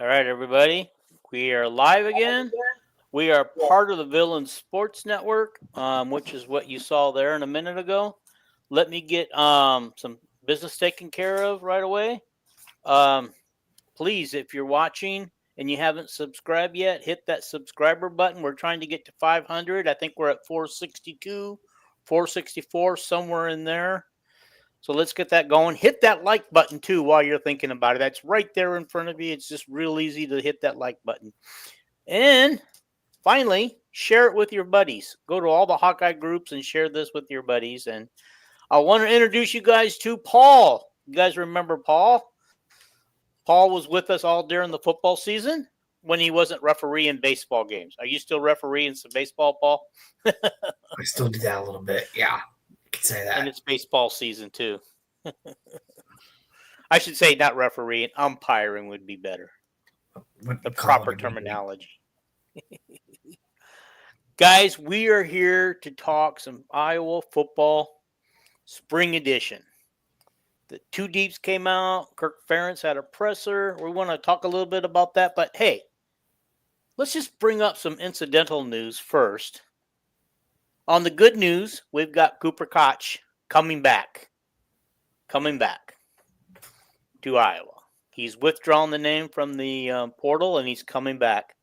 All right, everybody. We are live again. We are part of the Villain Sports Network, which is what you saw there in a minute ago. Let me get some business taken care of right away. Um, Please, if you're watching and you haven't subscribed yet, hit that subscriber button. We're trying to get to 500. I think we're at 462, 464, somewhere in there. So let's get that going. Hit that like button too while you're thinking about it. That's right there in front of you. It's just real easy to hit that like button. And finally, share it with your buddies. Go to all the Hawkeye groups and share this with your buddies. And I want to introduce you guys to Paul. You guys remember Paul? Paul was with us all during the football season when he wasn't refereeing baseball games. Are you still refereeing some baseball, Paul? I still do that a little bit. Yeah, you can say that. And it's baseball season too. I should say not refereeing, umpiring would be better. The proper terminology. Guys, we are here to talk some Iowa football spring edition. The two deeps came out. Kirk Ferentz had a presser. We want to talk a little bit about that. But hey, let's just bring up some incidental news first. On the good news, we've got Cooper Koch coming back to Iowa. He's withdrawn the name from the portal, and he's coming back.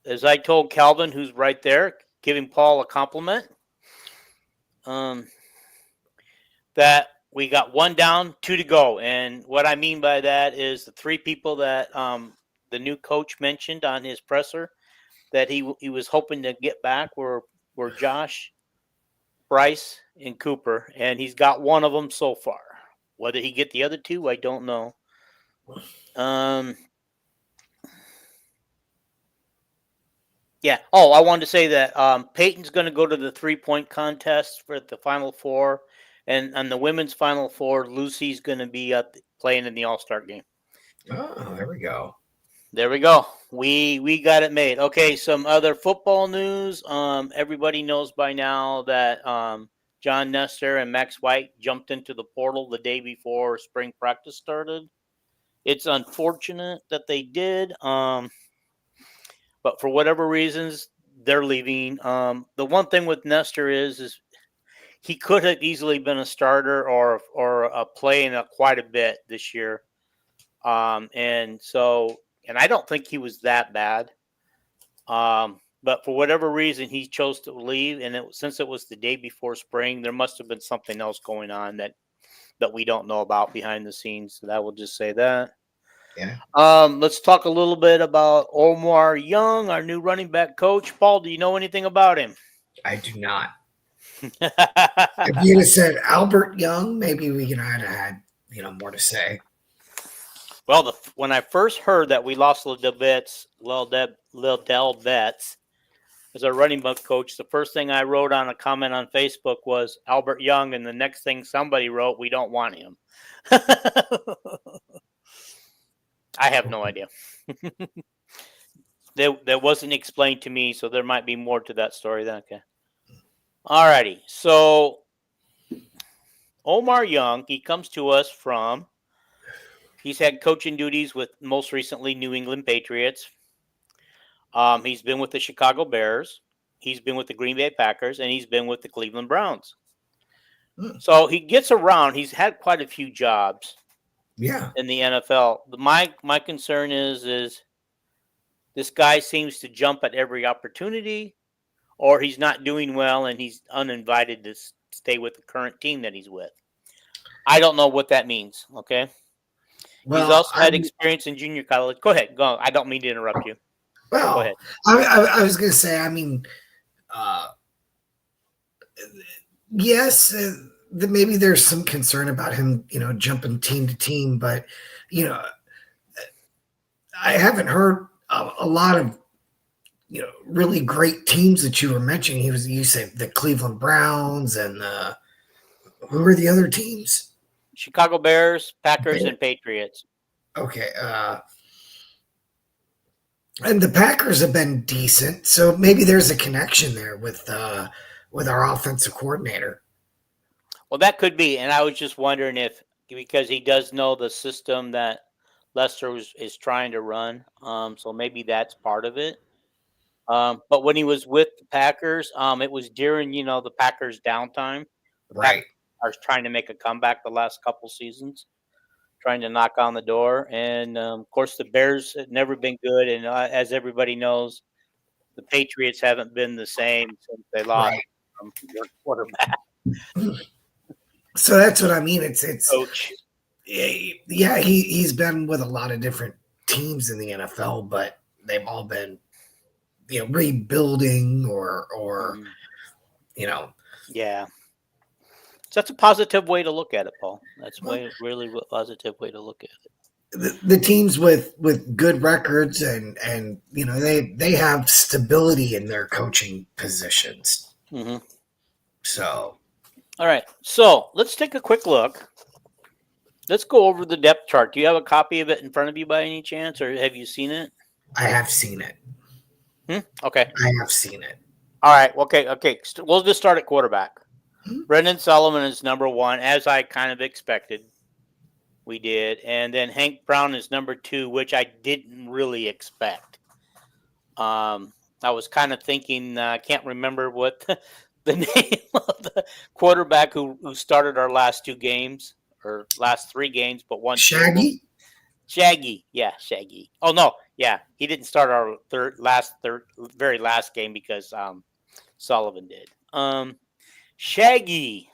As I told Calvin, who's right there, giving Paul a compliment, that we got one down, two to go. And what I mean by that is the three people that the new coach mentioned on his presser that he was hoping to get back were Josh, Bryce, and Cooper. And he's got one of them so far. Whether he get the other two, I don't know. Yeah. Oh, I wanted to say that Peyton's going to go to the 3-point contest for the Final Four. And on the women's Final Four, Lucy's going to be playing in the All-Star game. Oh, there we go. There we go. We got it made. Okay, some other football news. Everybody knows by now that John Nestor and Max White jumped into the portal the day before spring practice started. It's unfortunate that they did, but for whatever reasons, they're leaving. The one thing with Nestor is he could have easily been a starter or playing quite a bit this year, and I don't think he was that bad. But for whatever reason, he chose to leave, and since it was the day before spring, there must have been something else going on that we don't know about behind the scenes. So I will just say that. Yeah. Let's talk a little bit about Omar Young, our new running back coach. Paul, do you know anything about him? I do not. If you'd have said Albert Young, maybe we could have had more to say. Well, when I first heard that we lost Liddell Betts as our running back coach, the first thing I wrote on a comment on Facebook was Albert Young, and the next thing somebody wrote, we don't want him. I have no idea. That wasn't explained to me, so there might be more to that story then. Okay. All righty. So Omar Young, he comes to us from, he's had coaching duties with most recently New England Patriots. He's been with the Chicago Bears. He's been with the Green Bay Packers, and he's been with the Cleveland Browns. So he gets around. He's had quite a few jobs. Yeah. In the NFL. My concern is this guy seems to jump at every opportunity, or he's not doing well and he's uninvited to stay with the current team that he's with. I don't know what that means. Okay. Well, he's also had experience in junior college. Go ahead. Go. I don't mean to interrupt you. Well, go ahead. I was going to say, yes, maybe there's some concern about him, jumping team to team, but, I haven't heard a lot of, really great teams that you were mentioning. You said the Cleveland Browns and who were the other teams? Chicago Bears, Packers, and Patriots. Okay. And the Packers have been decent, so maybe there's a connection there with our offensive coordinator. Well, that could be, and I was just wondering if, because he does know the system that Lester is trying to run. So maybe that's part of it. But when he was with the Packers, it was during the Packers downtime. The Packers Right. are trying to make a comeback the last couple seasons, trying to knock on the door, and of course the Bears have never been good. And as everybody knows, the Patriots haven't been the same since they lost Right. their quarterback So that's what I mean. It's coach. yeah, he's been with a lot of different teams in the NFL, but they've all been rebuilding or Mhm. you know Yeah, so that's a positive way to look at it, Paul. That's well, really a positive way to look at it. the teams with good records and they have stability in their coaching positions. Hmm. So All right, so let's take a quick look. Let's go over the depth chart. Do you have a copy of it in front of you by any chance, or have you seen it? I have seen it. Okay. I have seen it. All right. Okay. We'll just start at quarterback. Hmm? Brendan Sullivan is number one, as I kind of expected. We did, and then Hank Brown is number two, which I didn't really expect. I was kind of thinking. I can't remember what the name of the quarterback who started our last two games or last three games, but won two of them. Shaggy? Shaggy, yeah, Shaggy. Oh no, yeah, he didn't start our very last game because Sullivan did. Shaggy,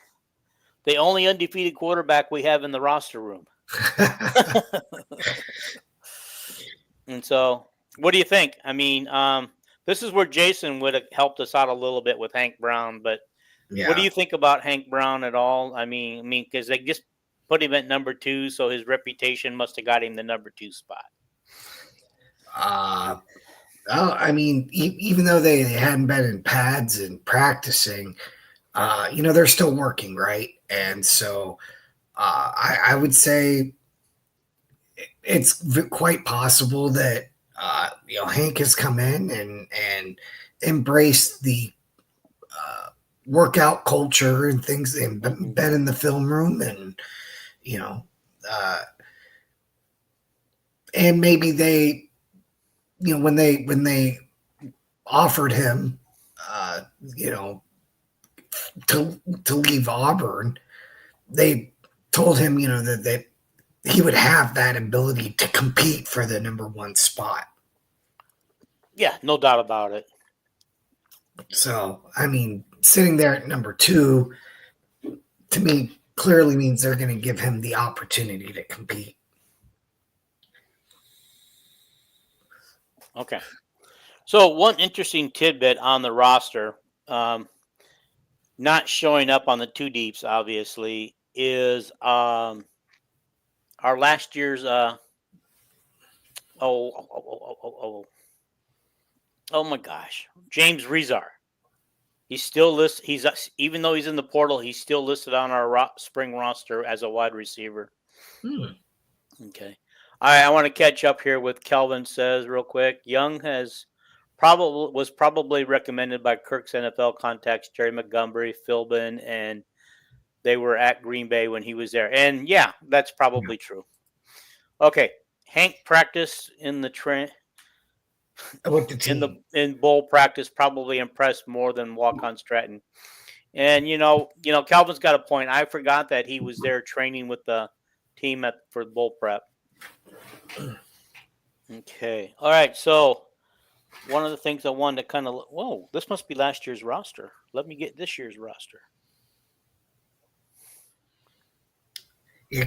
the only undefeated quarterback we have in the roster room. And so, what do you think? I mean, this is where Jason would have helped us out a little bit with Hank Brown, but what do Yeah. you think about Hank Brown at all? I mean, because they just put him at number two, so his reputation must have got him the number two spot. Well, I mean, even though they hadn't been in pads and practicing, they're still working, right? And so I would say it's quite possible that Hank has come in and embraced the workout culture and things, and Mm-hmm. been in the film room, and you know, uh, and maybe they, when they offered him, uh, you know, to leave Auburn, they told him, that he would have that ability to compete for the number one spot. Yeah, no doubt about it. So, I mean, sitting there at number two, to me, clearly means they're going to give him the opportunity to compete. Okay. So one interesting tidbit on the roster, not showing up on the two deeps, obviously, is our last year's oh my gosh, James Rezar. He's still listed. Even though he's in the portal, he's still listed on our spring roster as a wide receiver. Okay. I want to catch up here with Kelvin says real quick. Young was probably recommended by Kirk's NFL contacts, Jerry Montgomery, Philbin, and they were at Green Bay when he was there. And yeah, that's probably true. Okay. Hank practiced in the With the team. in bowl practice, probably impressed more than walk-on Stratton. And Calvin's got a point. I forgot that he was there training with the team for bowl prep. Okay. All right. So one of the things I wanted to kind of this must be last year's roster. Let me get this year's roster. We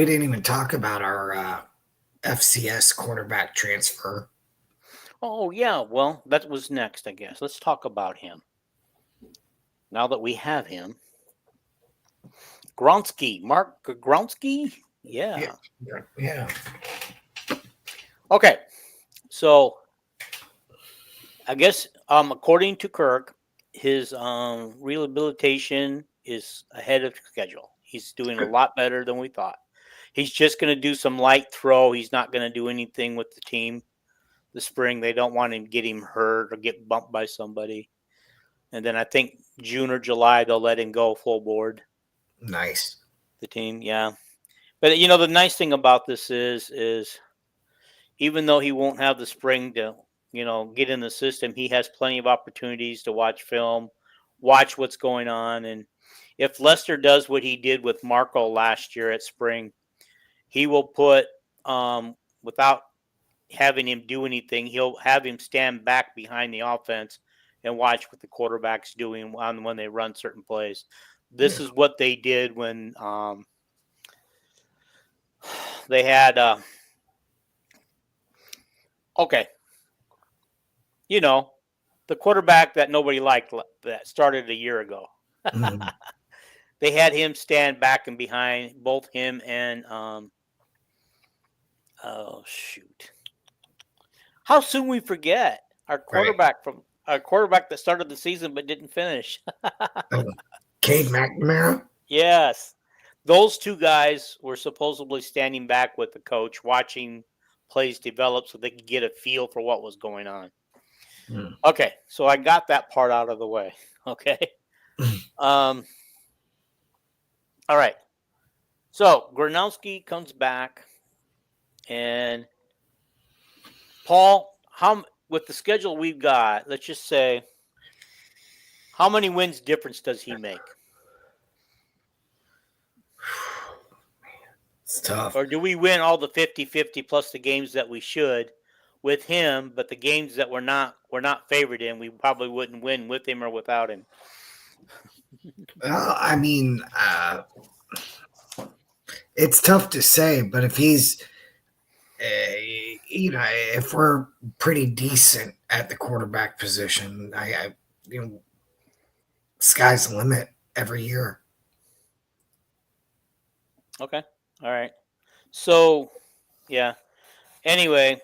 didn't even talk about our FCS quarterback transfer. Oh yeah. Well, that was next, I guess. Let's talk about him. Now that we have him. Mark Gronsky? Yeah. Yeah. Okay. So I guess according to Kirk, his rehabilitation is ahead of schedule. He's doing a lot better than we thought. He's just going to do some light throw. He's not going to do anything with the team this spring. They don't want him to get him hurt or get bumped by somebody. And then I think June or July they'll let him go full board. Nice. The team, yeah. But the nice thing about this is even though he won't have the spring to get in the system, he has plenty of opportunities to watch film, watch what's going on, and if Lester does what he did with Marco last year at spring, he will put without having him do anything, he'll have him stand back behind the offense and watch what the quarterback's doing when they run certain plays. This is what they did when they had the quarterback that nobody liked that started a year ago. Mhm. They had him stand back and behind both him and oh shoot. How soon we forget our quarterback that started the season but didn't finish. Cade McNamara. Yes. Those two guys were supposedly standing back with the coach watching plays develop so they could get a feel for what was going on. Okay, so I got that part out of the way. Okay. All right. So Gronowski comes back, and Paul, with the schedule we've got, let's just say, how many wins difference does he make? It's tough. Or do we win all the 50-50 plus the games that we should with him, but the games that we're not favored in, we probably wouldn't win with him or without him? Well, I mean, it's tough to say, but if he's, if we're pretty decent at the quarterback position, sky's the limit every year. Okay. All right. So, yeah. Anyway,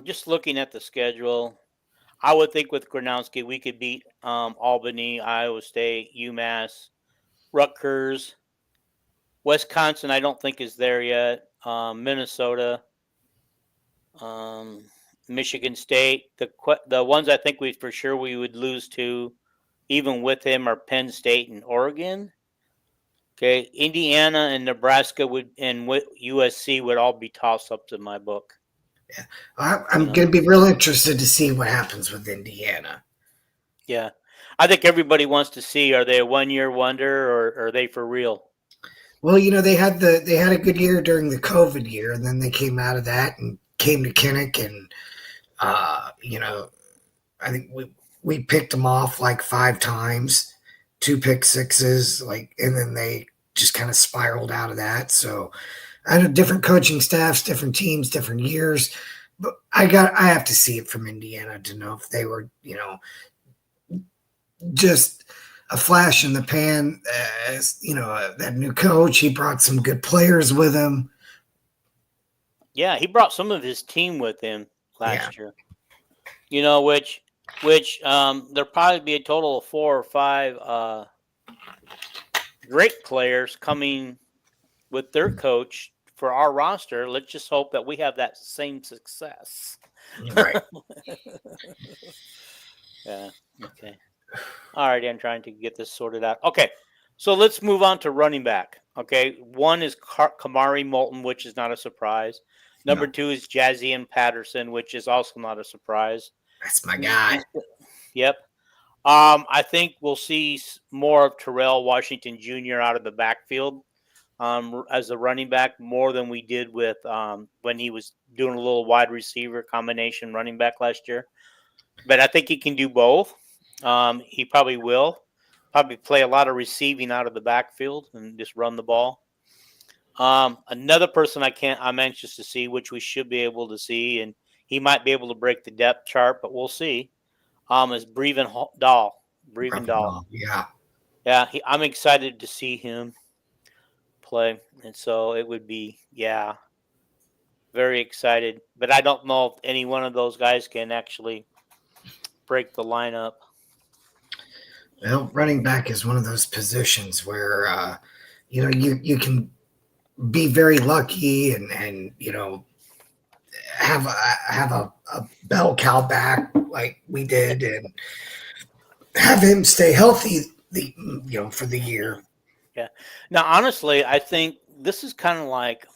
just looking at the schedule, I would think with Gronowski we could beat Albany, Iowa State, UMass, Rutgers, Wisconsin. I don't think is there yet. Minnesota, Michigan State. The ones I think we would lose to, even with him, are Penn State and Oregon. Okay, Indiana and Nebraska and USC would all be toss-ups in my book. Yeah, I'm going to be real interested to see what happens with Indiana. Yeah, I think everybody wants to see, are they a one-year wonder or are they for real? Well, they had a good year during the COVID year, and then they came out of that and came to Kinnick, and I think we picked them off like 5 times, 2 pick sixes, and then they just kind of spiraled out of that. So I know different coaching staffs, different teams, different years, but I have to see it from Indiana to know if they were, just a flash in the pan. That new coach, he brought some good players with him. Yeah, he brought some of his team with him last year. Which there'll probably be a total of 4 or 5 great players coming with their coach for our roster. Let's just hope that we have that same success. Right. Yeah. Okay. All right. I'm trying to get this sorted out. Okay. So let's move on to running back. Okay. One is Kamari Moulton, which is not a surprise. Number 2 is Jazian Patterson, which is also not a surprise. That's my guy. Yep. I think we'll see more of Terrell Washington Jr. out of the backfield as a running back, more than we did with when he was doing a little wide receiver combination running back last year. But I think he can do both. He probably will. Probably play a lot of receiving out of the backfield and just run the ball. Another person I'm anxious to see, which we should be able to see, and he might be able to break the depth chart, but we'll see. Is Brevin Dahl. Yeah. I'm excited to see him play, and so it would be very excited. But I don't know if any one of those guys can actually break the lineup. Well, running back is one of those positions where you can be very lucky and have a bell cow back like we did, and have him stay healthy for the year. Yeah. Now, honestly, I think this is kind of like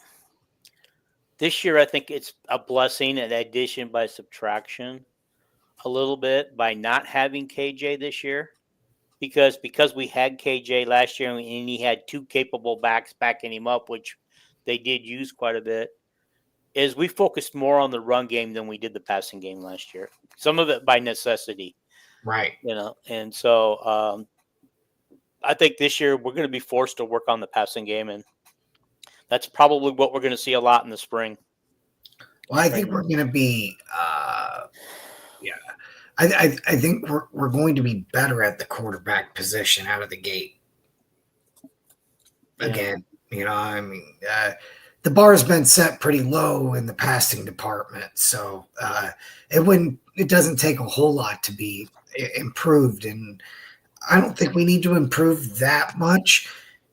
this year. I think it's a blessing and addition by subtraction a little bit by not having KJ this year because we had KJ last year and he had two capable backs backing him up, which they did use quite a bit. Is we focused more on the run game than we did the passing game last year. Some of it by necessity, Right. And so I think this year we're going to be forced to work on the passing game, and that's probably what we're going to see a lot in the spring. Well, I think we're going to be, yeah. I think we're going to be better at the quarterback position out of the gate. Again, I mean, the bar's been set pretty low in the passing department, so it doesn't take a whole lot to be improved, and I don't think we need to improve that much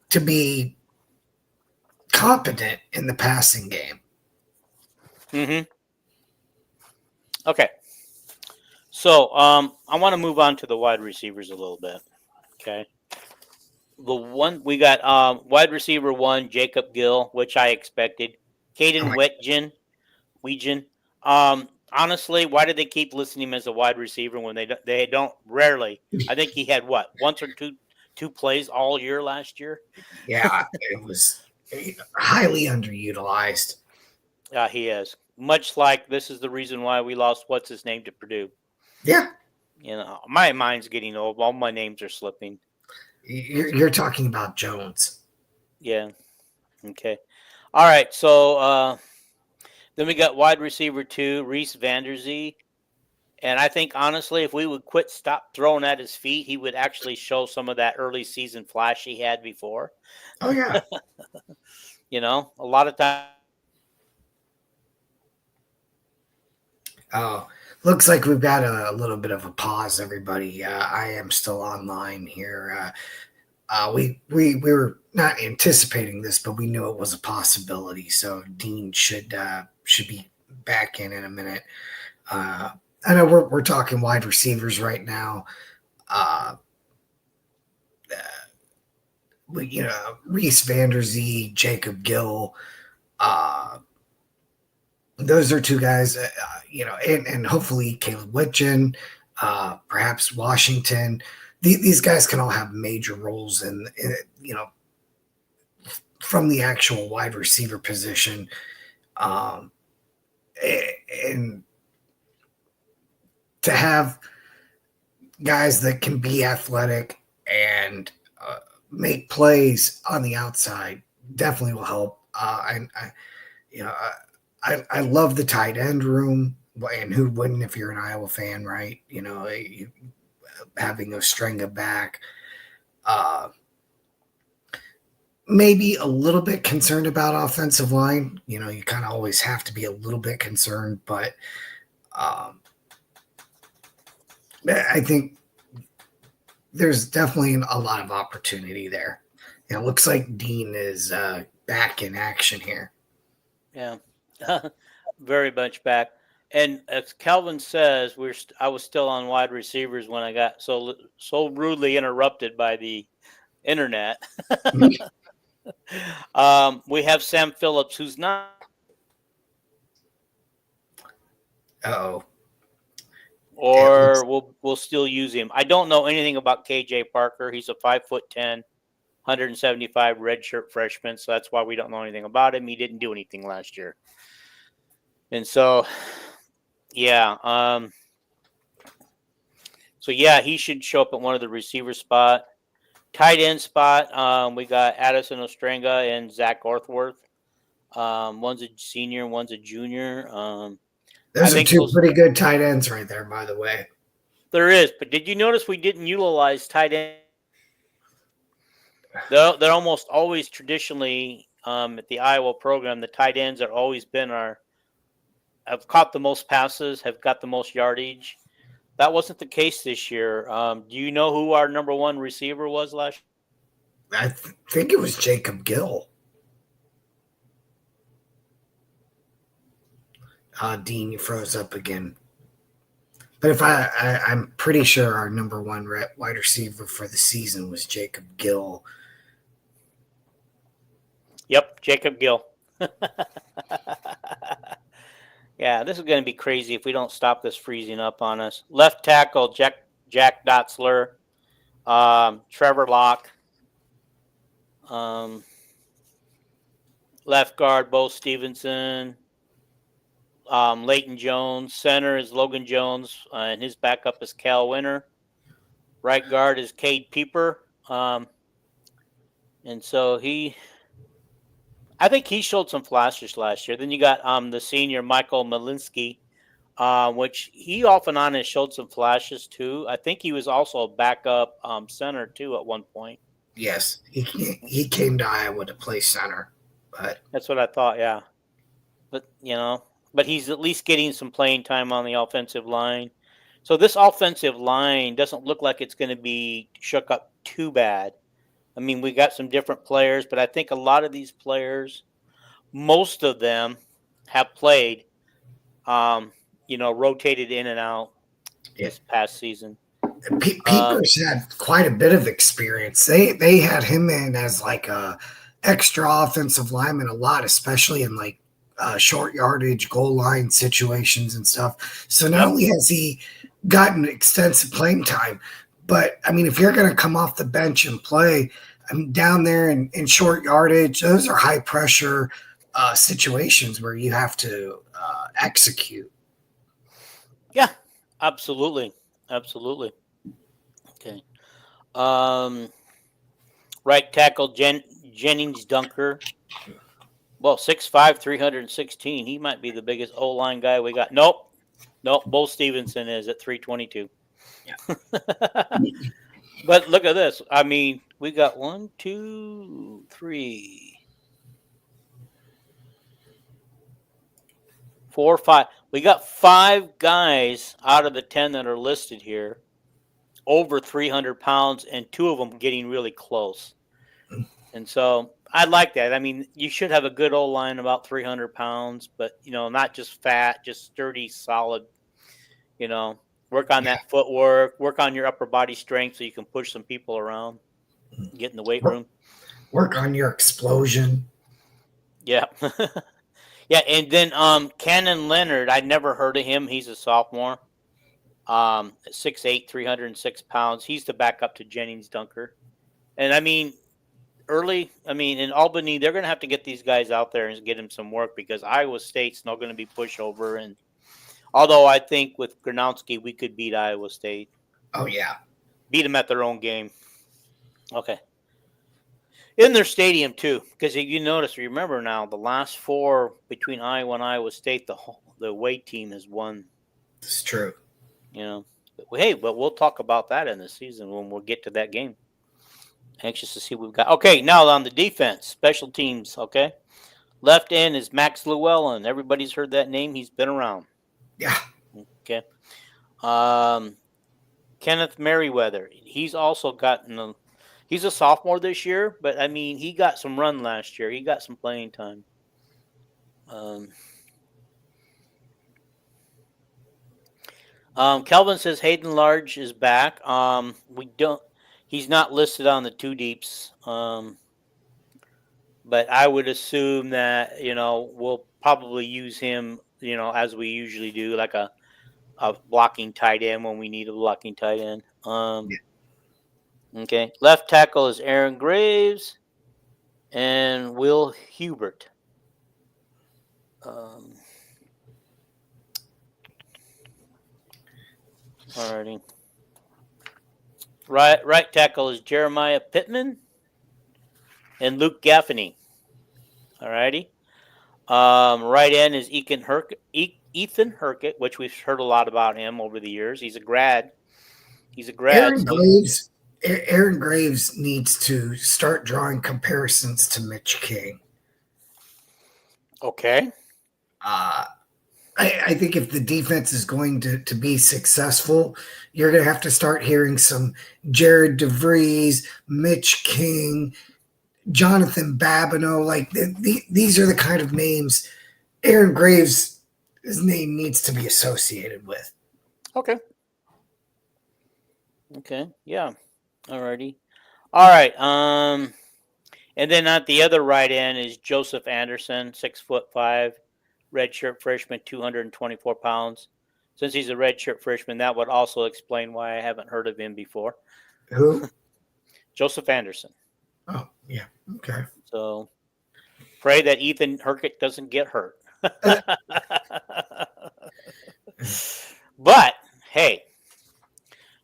to be competent in the passing game. Mm-hmm. Okay. So I want to move on to the wide receivers a little bit. Okay. The one we got wide receiver 1, Jacob Gill, which I expected. Caden Weegen. Honestly, why did they keep listing him as a wide receiver when they don't rarely? I think he had once or two plays all year last year. Yeah, it was highly underutilized. Yeah, he is. Much like this is the reason why we lost what's his name to Purdue. Yeah. My mind's getting old. All my names are slipping. You're talking about Jones. Yeah. Okay. All right. So then we got wide receiver 2, Reese Vanderzee. And I think, honestly, if we would stop throwing at his feet, he would actually show some of that early season flash he had before. Oh, yeah. A lot of times. Oh, looks like we've got a little bit of a pause, everybody. I am still online here. We were not anticipating this, but we knew it was a possibility. So Dean should be back in a minute. I know we're talking wide receivers right now. Reese Vanderzee, Jacob Gill. Those are two guys, and hopefully Caleb Whitgen, perhaps Washington. These guys can all have major roles in from the actual wide receiver position. And to have guys that can be athletic and make plays on the outside definitely will help. I love the tight end room, and who wouldn't if you're an Iowa fan, right? Having Ostrenga back. Maybe a little bit concerned about offensive line. You kind of always have to be a little bit concerned, but I think there's definitely a lot of opportunity there. It looks like Dean is back in action here. Yeah. Very much back. And as Calvin says, I was still on wide receivers when I got so rudely interrupted by the internet. We have Sam Phillips, who's not. Uh-oh. Or we'll still use him. I don't know anything about KJ Parker. He's a 5'10", 175 redshirt freshman, so that's why we don't know anything about him. He didn't do anything last year. And so, yeah. He should show up at one of the receiver spot. Tight end spot, we got Addison Ostrenga and Zach Orthworth. One's a senior, one's a junior. Those are two pretty good tight ends right there, by the way. There is, but did you notice we didn't utilize tight end? They're almost always traditionally at the Iowa program. The tight ends have always been have caught the most passes, have got the most yardage. That wasn't the case this year. Do you know who our number one receiver was last year? I think it was Jacob Gill. Dean, you froze up again. But if I'm pretty sure our number one wide receiver for the season was Jacob Gill. Yep, Jacob Gill. Yeah, this is going to be crazy if we don't stop this freezing up on us. Left tackle, Jack Dotzler. Trevor Locke. Left guard, Bo Stevenson. Leighton Jones. Center is Logan Jones, and his backup is Cal Winter. Right guard is Cade Pieper. And so I think he showed some flashes last year. Then you got the senior Michael Malinsky, which he off and on has showed some flashes too. I think he was also a backup center too at one point. Yes, he came to Iowa to play center, but that's what I thought. Yeah, but he's at least getting some playing time on the offensive line. So this offensive line doesn't look like it's going to be shook up too bad. I mean, we got some different players, but I think a lot of these players, most of them, have played, rotated in and out this past season. Peepers had quite a bit of experience. They had him in as like a extra offensive lineman a lot, especially in like short yardage, goal line situations and stuff. So not only has he gotten extensive playing time, but I mean, if you're going to come off the bench and play, I mean, down there in short yardage, those are high pressure situations where you have to execute. Yeah, absolutely. Absolutely. Okay. Right tackle Jennings Dunker. Well, 6'5", 316. He might be the biggest O-line guy we got. Nope. Bo Stevenson is at 322. Yeah. But look at this. I mean, we got 1, 2, 3, 4, 5. We got 5 guys out of the 10 that are listed here over 300 pounds, and 2 of them getting really close. And so I like that. I mean, you should have a good old line about 300 pounds, but, not just fat, just sturdy, solid, work on that footwork, work on your upper body strength so you can push some people around, get in the weight room. Work on your explosion. Yeah. Yeah, and then Cannon Leonard, I'd never heard of him. He's a sophomore. 6'8", 306 pounds. He's the backup to Jennings Dunker. And I mean, in Albany, they're going to have to get these guys out there and get them some work because Iowa State's not going to be pushover. And although I think with Gronowski, we could beat Iowa State. Oh, yeah. Beat them at their own game. Okay. In their stadium, too, because you remember now, the last 4 between Iowa and Iowa State, the away team has won. It's true. But we'll talk about that in the season when we'll get to that game. Anxious to see what we've got. Okay, now on the defense, special teams, okay? Left end is Max Llewellyn. Everybody's heard that name. He's been around. Yeah. Okay. Kenneth Merriweather. He's also gotten he's a sophomore this year, but, I mean, he got some run last year. He got some playing time. Kelvin says Hayden Large is back. He's not listed on the 2 deeps. But I would assume that, we'll probably use him, as we usually do, like a blocking tight end when we need a blocking tight end. Okay. Left tackle is Aaron Graves and Will Hubert. Alrighty. Right tackle is Jeremiah Pittman and Luke Gaffney. Alrighty. Right end is Ethan Herkett, which we've heard a lot about him over the years. He's a grad. Aaron Graves needs to start drawing comparisons to Mitch King. Okay. I think if the defense is going to be successful, you're going to have to start hearing some Jared DeVries, Mitch King, Jonathan Babineau. Like these are the kind of names Aaron Graves' name needs to be associated with. Okay. Yeah. Alrighty. All right. And then at the other right end is Joseph Anderson, 6'5", redshirt freshman, 224 pounds. Since he's a redshirt freshman, that would also explain why I haven't heard of him before. Who? Joseph Anderson. Oh, yeah. Okay. So pray that Ethan Herkett doesn't get hurt. But, hey,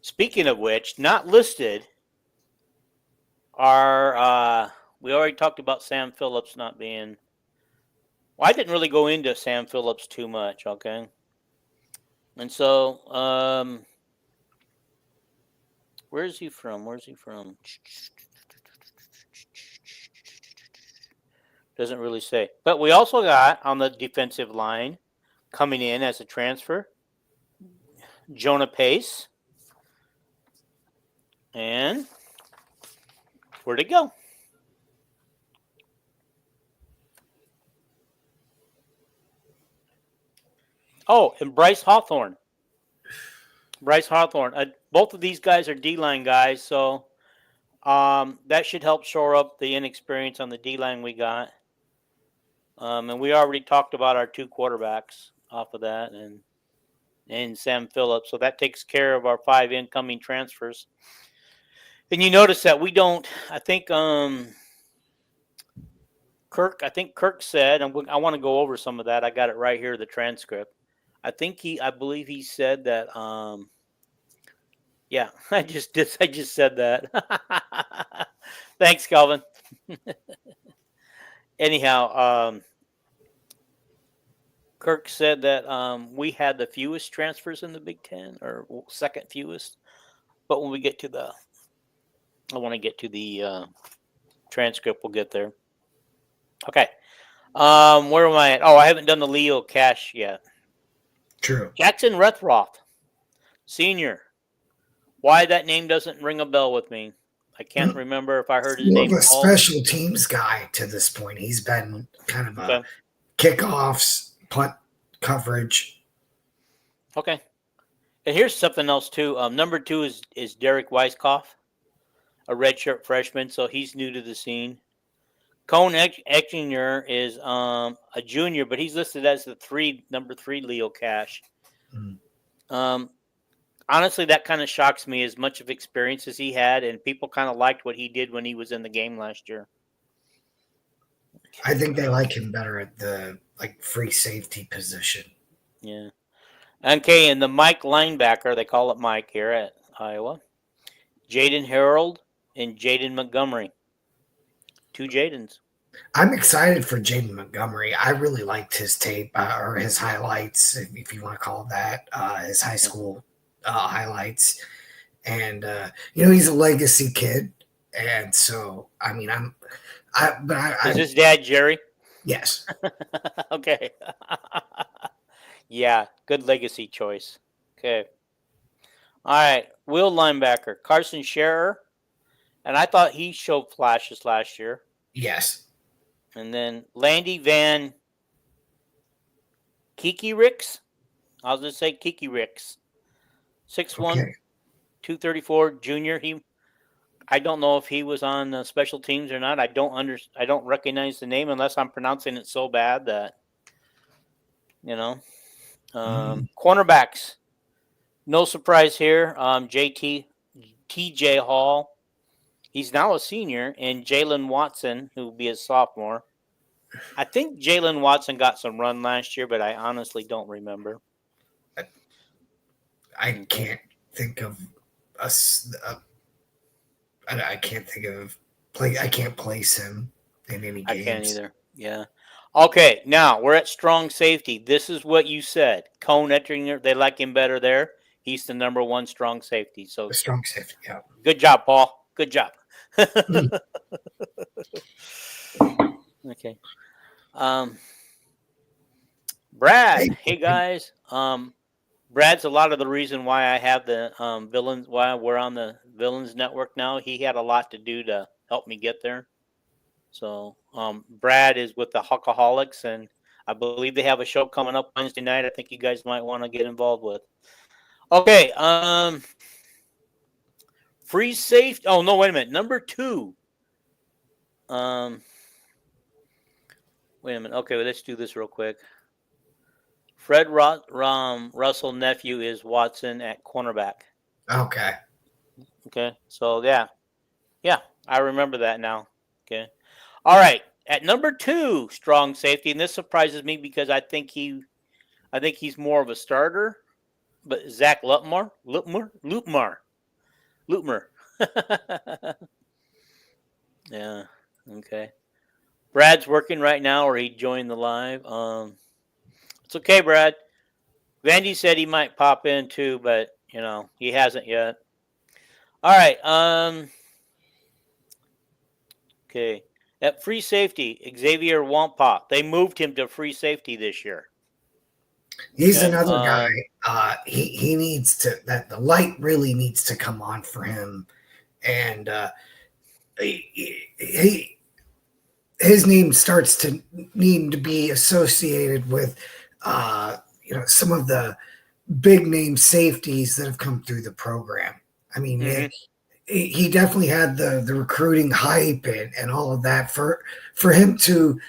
speaking of which, not listed are, we already talked about Sam Phillips not being, well, I didn't really go into Sam Phillips too much, okay? And so, where is he from? Doesn't really say. But we also got on the defensive line coming in as a transfer, Jonah Pace. And where'd it go? Oh, and Bryce Hawthorne. Both of these guys are D-line guys, so that should help shore up the inexperience on the D-line we got. And we already talked about our two quarterbacks off of that and Sam Phillips. So that takes care of our 5 incoming transfers. And you notice that we don't, I think Kirk said, I want to go over some of that. I got it right here, the transcript. I believe he said that, yeah, I just said that. Thanks, Calvin. Anyhow, Kirk said that we had the fewest transfers in the Big Ten, or second fewest. But when we get to I want to get to the transcript. We'll get there. Okay. Where am I at? Oh, I haven't done the Leo Cash yet. True. Jackson Rethroth, senior. Why that name doesn't ring a bell with me? I can't remember if I heard his name. More of a special teams guy to this point. He's been kind of a kickoffs, punt coverage. Okay. And here's something else too. Number 2 is Derek Weiskopf, a redshirt freshman, so he's new to the scene. Cone Etchinger is a junior, but he's listed as the number 3 Leo Cash. Honestly, that kind of shocks me, as much of experience as he had, and people kind of liked what he did when he was in the game last year. I think they like him better at the free safety position. Yeah. Okay, and the Mike linebacker, they call it Mike here at Iowa. Jaden Harold and Jaden Montgomery. 2 Jadens. I'm excited for Jaden Montgomery. I really liked his tape or his highlights, if you want to call it that, his high school highlights. And, he's a legacy kid. And so, I mean, is his dad Jerry? Yes. Okay. Yeah, good legacy choice. Okay. All right, Will linebacker, Carson Scherer. And I thought he showed flashes last year. Yes. And then Landy Van Kiki Ricks. I'll just say Kiki Ricks. 6'1", okay. 234 junior. I don't know if he was on special teams or not. I don't recognize the name unless I'm pronouncing it so bad that, Cornerbacks. No surprise here. TJ Hall. He's now a senior, and Jalen Watson, who will be a sophomore. I think Jalen Watson got some run last year, but I honestly don't remember. I can't think of I can't think of I can't place him in any games. I can't either. Yeah. Okay, now we're at strong safety. This is what you said. Cone Ettinger, they like him better there. He's the number 1 strong safety. So strong safety, yeah. Good job, Paul. Good job. Okay. Brad. Hey guys. Brad's a lot of the reason why I have the villains, why we're on the Villains Network now. He had a lot to do to help me get there. So Brad is with the Hawkaholics, and I believe they have a show coming up Wednesday night. I think you guys might want to get involved with. Okay. Free safety. Oh, no, wait a minute. Number 2. Wait a minute. Okay, well, let's do this real quick. Russell nephew is Watson at cornerback. Okay. Okay, so yeah, I remember that now. Okay, all right. At number 2, strong safety, and this surprises me because I think he's more of a starter. But Zach Lutmar. Yeah. Okay. Brad's working right now, or he joined the live. It's okay, Brad. Vandy said he might pop in too, but he hasn't yet. All right. Okay. At free safety, Xavier Wampa. They moved him to free safety this year. He's another guy. He needs to, that the light really needs to come on for him, and his name starts to need to be associated with some of the big name safeties that have come through the program. I mean, he definitely had the recruiting hype and all of that for him to,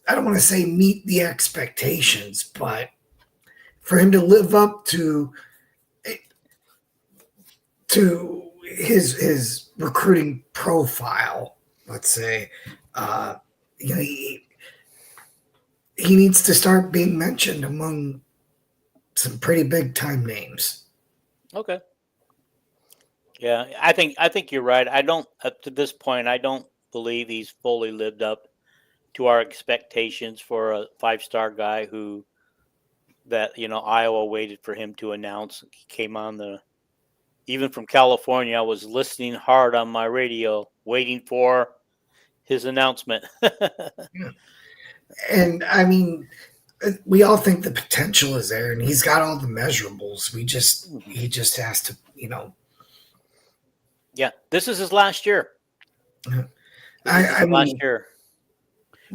I don't want to say meet the expectations, but for him to live up to his recruiting profile, let's say, he needs to start being mentioned among some pretty big time names. Okay. Yeah, I think you're right. I don't, up to this point, I don't believe he's fully lived up to our expectations for a 5-star guy that Iowa waited for him to announce. He came on even from California. I was listening hard on my radio, waiting for his announcement. Yeah. And I mean, we all think the potential is there, and he's got all the measurables. He just has to, Yeah, this is his last year. Last year,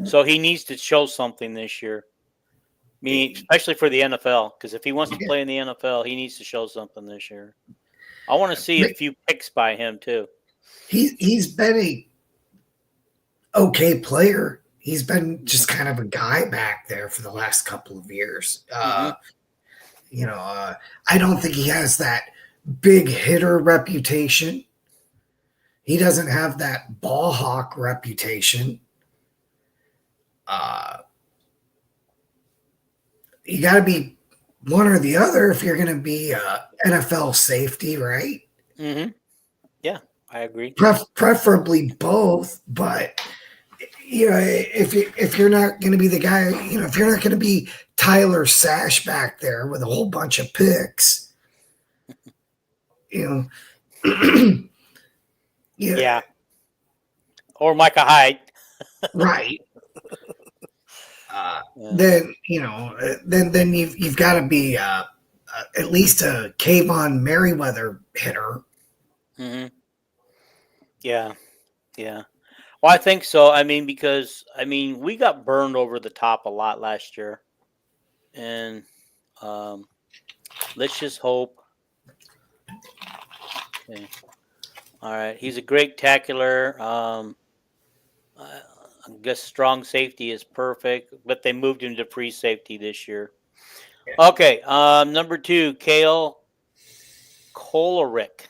so he needs to show something this year. I mean, especially for the NFL, because if he wants to play in the NFL, he needs to show something this year. I want to see a few picks by him too. He's been a okay player. He's been just kind of a guy back there for the last couple of years. I don't think he has that big hitter reputation. He doesn't have that ball hawk reputation. You got to be one or the other if you're going to be NFL safety, right? Mm-hmm. Yeah, I agree. Preferably both, but if you're not going to be the guy, if you're not going to be Tyler Sash back there with a whole bunch of picks, yeah, or Micah Hyde, right? Then then you've got to be at least a Kayvon Merriweather hitter. Mm-hmm. Yeah. Well, I think so. I mean, because we got burned over the top a lot last year, and let's just hope. Okay. All right, he's a great tackler. I guess strong safety is perfect, but they moved him to free safety this year. Okay, number 2, Kale Kolarick.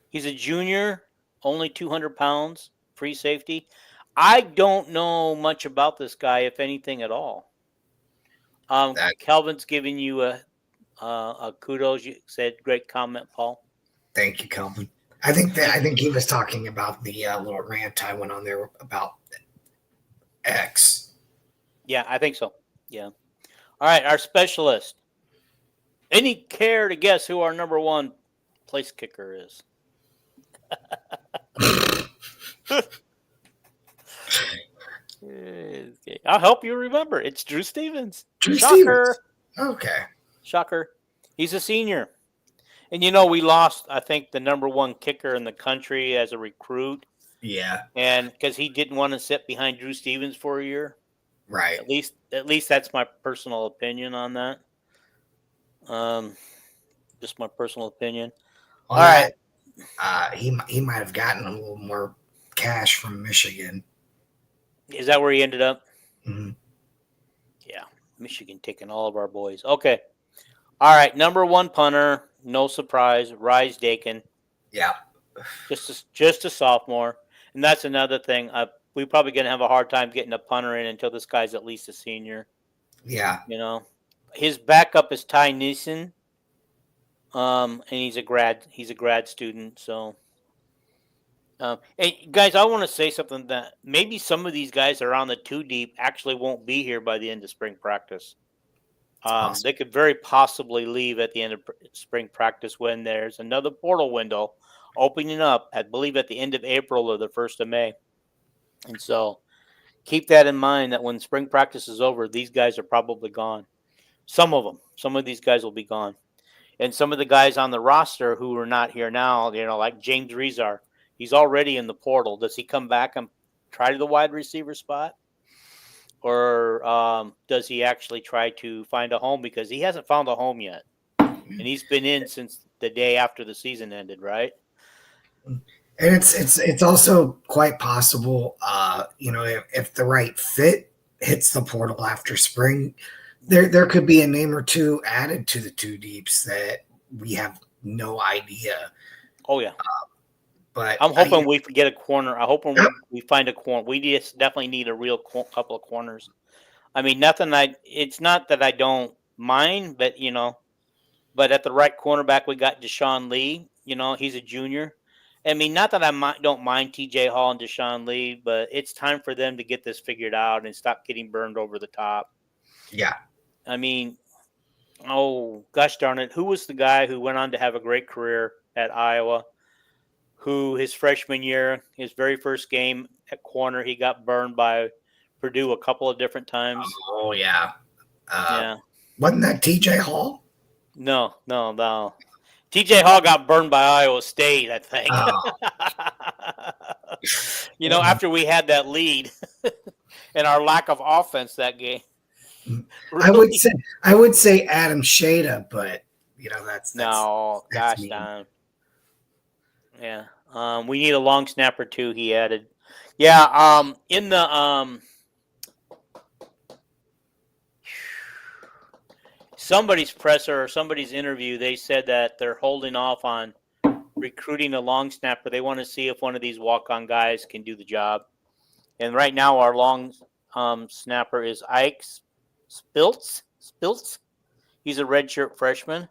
He's a junior, only 200 pounds, free safety. I don't know much about this guy, if anything at all. Calvin's giving you a kudos. You said great comment, Paul. Thank you, Calvin. I think he was talking about the little rant I went on there about X. Yeah, I think so. Yeah. All right, our specialist. Any care to guess who our number 1 place kicker is? I'll help you remember. It's Drew Stevens. Shocker. Okay. Shocker. He's a senior. And we lost, I think, the number 1 kicker in the country as a recruit. Yeah. And because he didn't want to sit behind Drew Stevens for a year. Right. At least that's my personal opinion on that. Just my personal opinion. All right. He might have gotten a little more Cash from Michigan. Is that where he ended up? Mm-hmm. Yeah, Michigan taking all of our boys. Okay. All right, number 1 punter, no surprise, Rise Dakin. Yeah. Just a sophomore. And that's another thing. We're probably going to have a hard time getting a punter in until this guy's at least a senior. Yeah. His backup is Ty Neeson. And he's a grad student. So, hey guys, I want to say something that maybe some of these guys that are on the 2 deep actually won't be here by the end of spring practice. Awesome. They could very possibly leave at the end of spring practice when there's another portal window opening up, I believe at the end of April or the 1st of May. And so keep that in mind that when spring practice is over, these guys are probably gone. Some of these guys will be gone. And some of the guys on the roster who are not here now, like James Rezar, he's already in the portal. Does he come back and try the wide receiver spot? Or does he actually try to find a home? Because he hasn't found a home yet. And he's been in since the day after the season ended, right? And it's also quite possible, if the right fit hits the portal after spring, there could be a name or two added to the 2 deeps that we have no idea. Oh yeah. But I'm hoping we get a corner. I'm hoping we find a corner. We just definitely need a real couple of corners. I mean, it's not that I don't mind, but but at the right cornerback, we got Deshaun Lee. He's a junior. I mean, not that I don't mind TJ Hall and Deshaun Lee, but it's time for them to get this figured out and stop getting burned over the top. Yeah. I mean, oh, gosh darn it. Who was the guy who went on to have a great career at Iowa? Who his freshman year, his very first game at corner, he got burned by Purdue a couple of different times. Oh, yeah. Yeah. Wasn't that TJ Hall? No. TJ Hall got burned by Iowa State, I think. After we had that lead and our lack of offense that game. Really? I would say Adam Shada, but that's no, gosh darn. Yeah. We need a long snapper too, he added. Yeah, in the somebody's presser or somebody's interview, they said that they're holding off on recruiting a long snapper. They want to see if one of these walk-on guys can do the job. And right now our long snapper is Ike Spiltz. He's a redshirt freshman.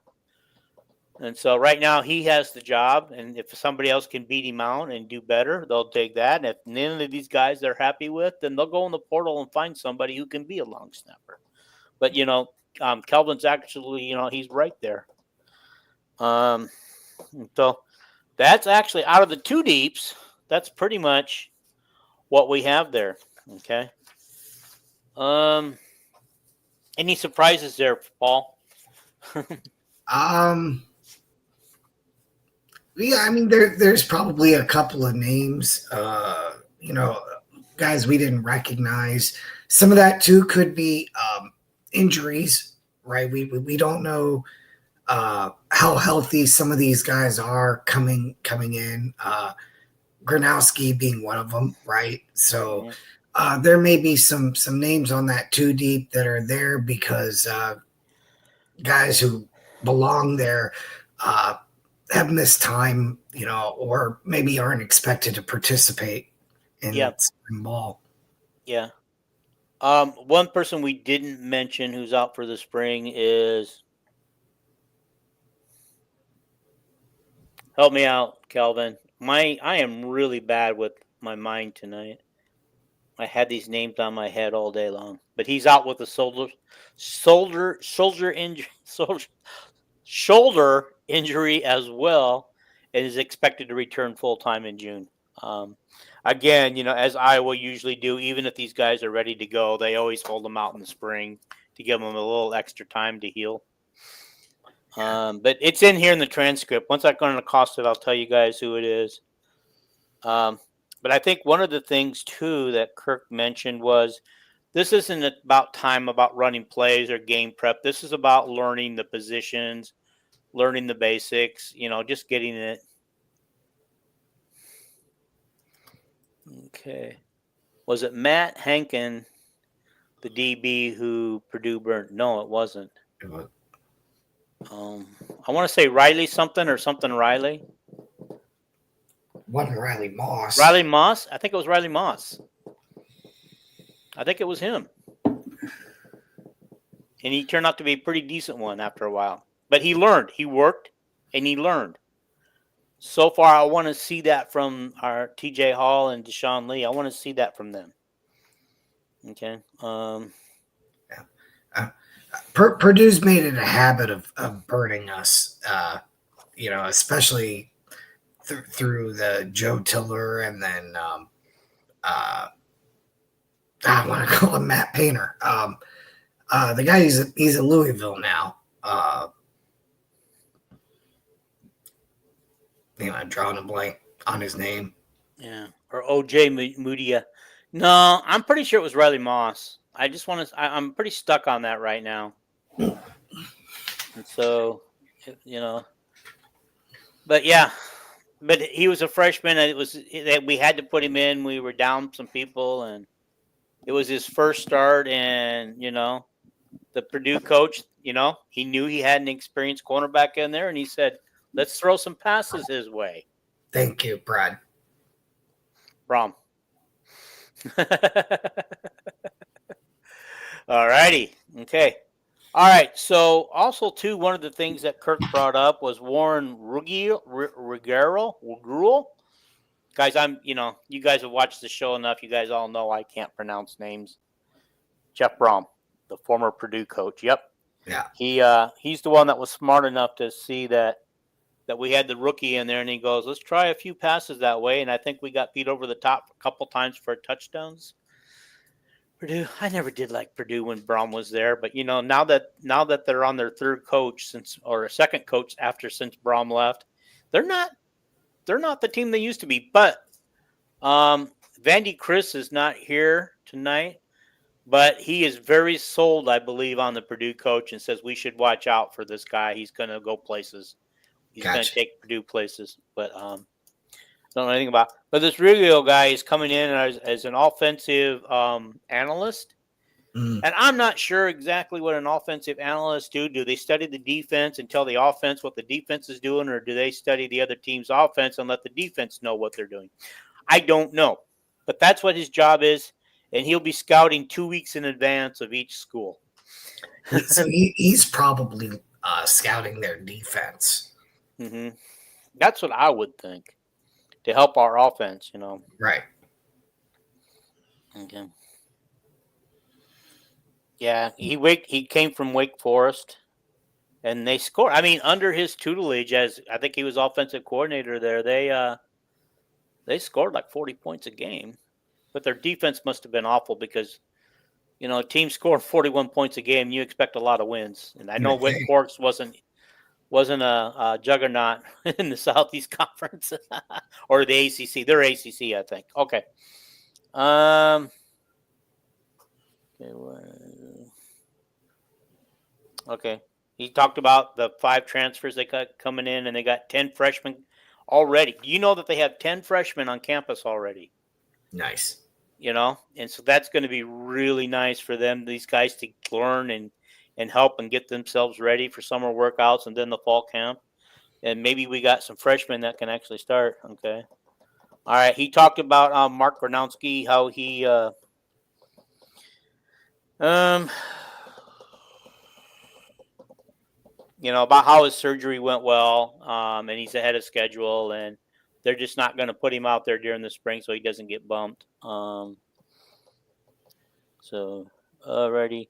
And so right now he has the job, and if somebody else can beat him out and do better, they'll take that. And if none of these guys they're happy with, then they'll go in the portal and find somebody who can be a long snapper. But Kelvin's actually, he's right there. So that's actually out of the 2 deeps. That's pretty much what we have there. Okay. Any surprises there, Paul? Yeah, I mean, there's probably a couple of names, guys we didn't recognize. Some of that too could be injuries, right? We don't know how healthy some of these guys are coming in. Gronowski being one of them, right? So there may be some names on that 2 deep that are there because guys who belong there have missed time, or maybe aren't expected to participate in spring ball. Yeah. One person we didn't mention who's out for the spring is, help me out, Calvin. I am really bad with my mind tonight. I had these names on my head all day long, but he's out with a shoulder injury as well, and is expected to return full time in June. Again, as Iowa usually do, even if these guys are ready to go, they always hold them out in the spring to give them a little extra time to heal. But it's in here in the transcript. Once I go on across it, I'll tell you guys who it is. But I think one of the things too that Kirk mentioned was this isn't about running plays or game prep. This is about learning the positions, learning the basics, just getting it. Okay. Was it Matt Hankin, the DB who Purdue burned? No, it wasn't. I want to say Riley something or something Riley. Wasn't Riley Moss. Riley Moss? I think it was Riley Moss. I think it was him. And he turned out to be a pretty decent one after a while. But he learned. He worked and he learned. So far, I want to see that from our TJ Hall and Deshaun Lee. I want to see that from them. Okay. Purdue's made it a habit of burning us, especially through the Joe Tiller and then I want to call him Matt Painter. The guy he's at Louisville now. I'm drawing a blank on his name. Yeah, or OJ Moodia. No, I'm pretty sure it was Riley Moss. I just want to. I'm pretty stuck on that right now. And so, but yeah, but he was a freshman, and it was that we had to put him in. We were down some people, and it was his first start. And the Purdue coach, he knew he had an experienced cornerback in there, and he said, "Let's throw some passes his way." Thank you, Brad. Brom. All righty. Okay. All right. So also too, one of the things that Kirk brought up was Warren Ruggiero. Guys, you guys have watched the show enough. You guys all know I can't pronounce names. Jeff Brom, the former Purdue coach. Yep. Yeah. He's the one that was smart enough to see that we had the rookie in there, and he goes, "Let's try a few passes that way." And I think we got beat over the top a couple times for touchdowns. Purdue, I never did like Purdue when Brom was there, but now that they're on their third coach or a second coach since Brom left, they're not the team they used to be. But Vandy Chris is not here tonight, but he is very sold, I believe, on the Purdue coach and says we should watch out for this guy. He's going to go places. He's going to take Purdue places, but don't know anything about. But this Riggio guy is coming in as an offensive analyst, and I'm not sure exactly what an offensive analyst do. Do they study the defense and tell the offense what the defense is doing, or do they study the other team's offense and let the defense know what they're doing? I don't know, but that's what his job is, and he'll be scouting 2 weeks in advance of each school. So he's probably scouting their defense. Mm-hmm. That's what I would think to help our offense, Right. Okay. Yeah, he came from Wake Forest, and they scored. I mean, under his tutelage, as I think he was offensive coordinator there, they scored like 40 points a game, but their defense must have been awful because, a team scored 41 points a game. You expect a lot of wins, and I know Wake Forest wasn't a juggernaut in the Southeast Conference or the ACC. They're ACC, I think. Okay. Okay. He talked about the 5 transfers they got coming in, and they got 10 freshmen already. Do you know that they have 10 freshmen on campus already? Nice. And so that's going to be really nice for them, these guys, to learn and help and get themselves ready for summer workouts and then the fall camp. And maybe we got some freshmen that can actually start. Okay. All right. He talked about Mark Gronowski, how he about how his surgery went well, and he's ahead of schedule, and they're just not going to put him out there during the spring so he doesn't get bumped. So, alrighty.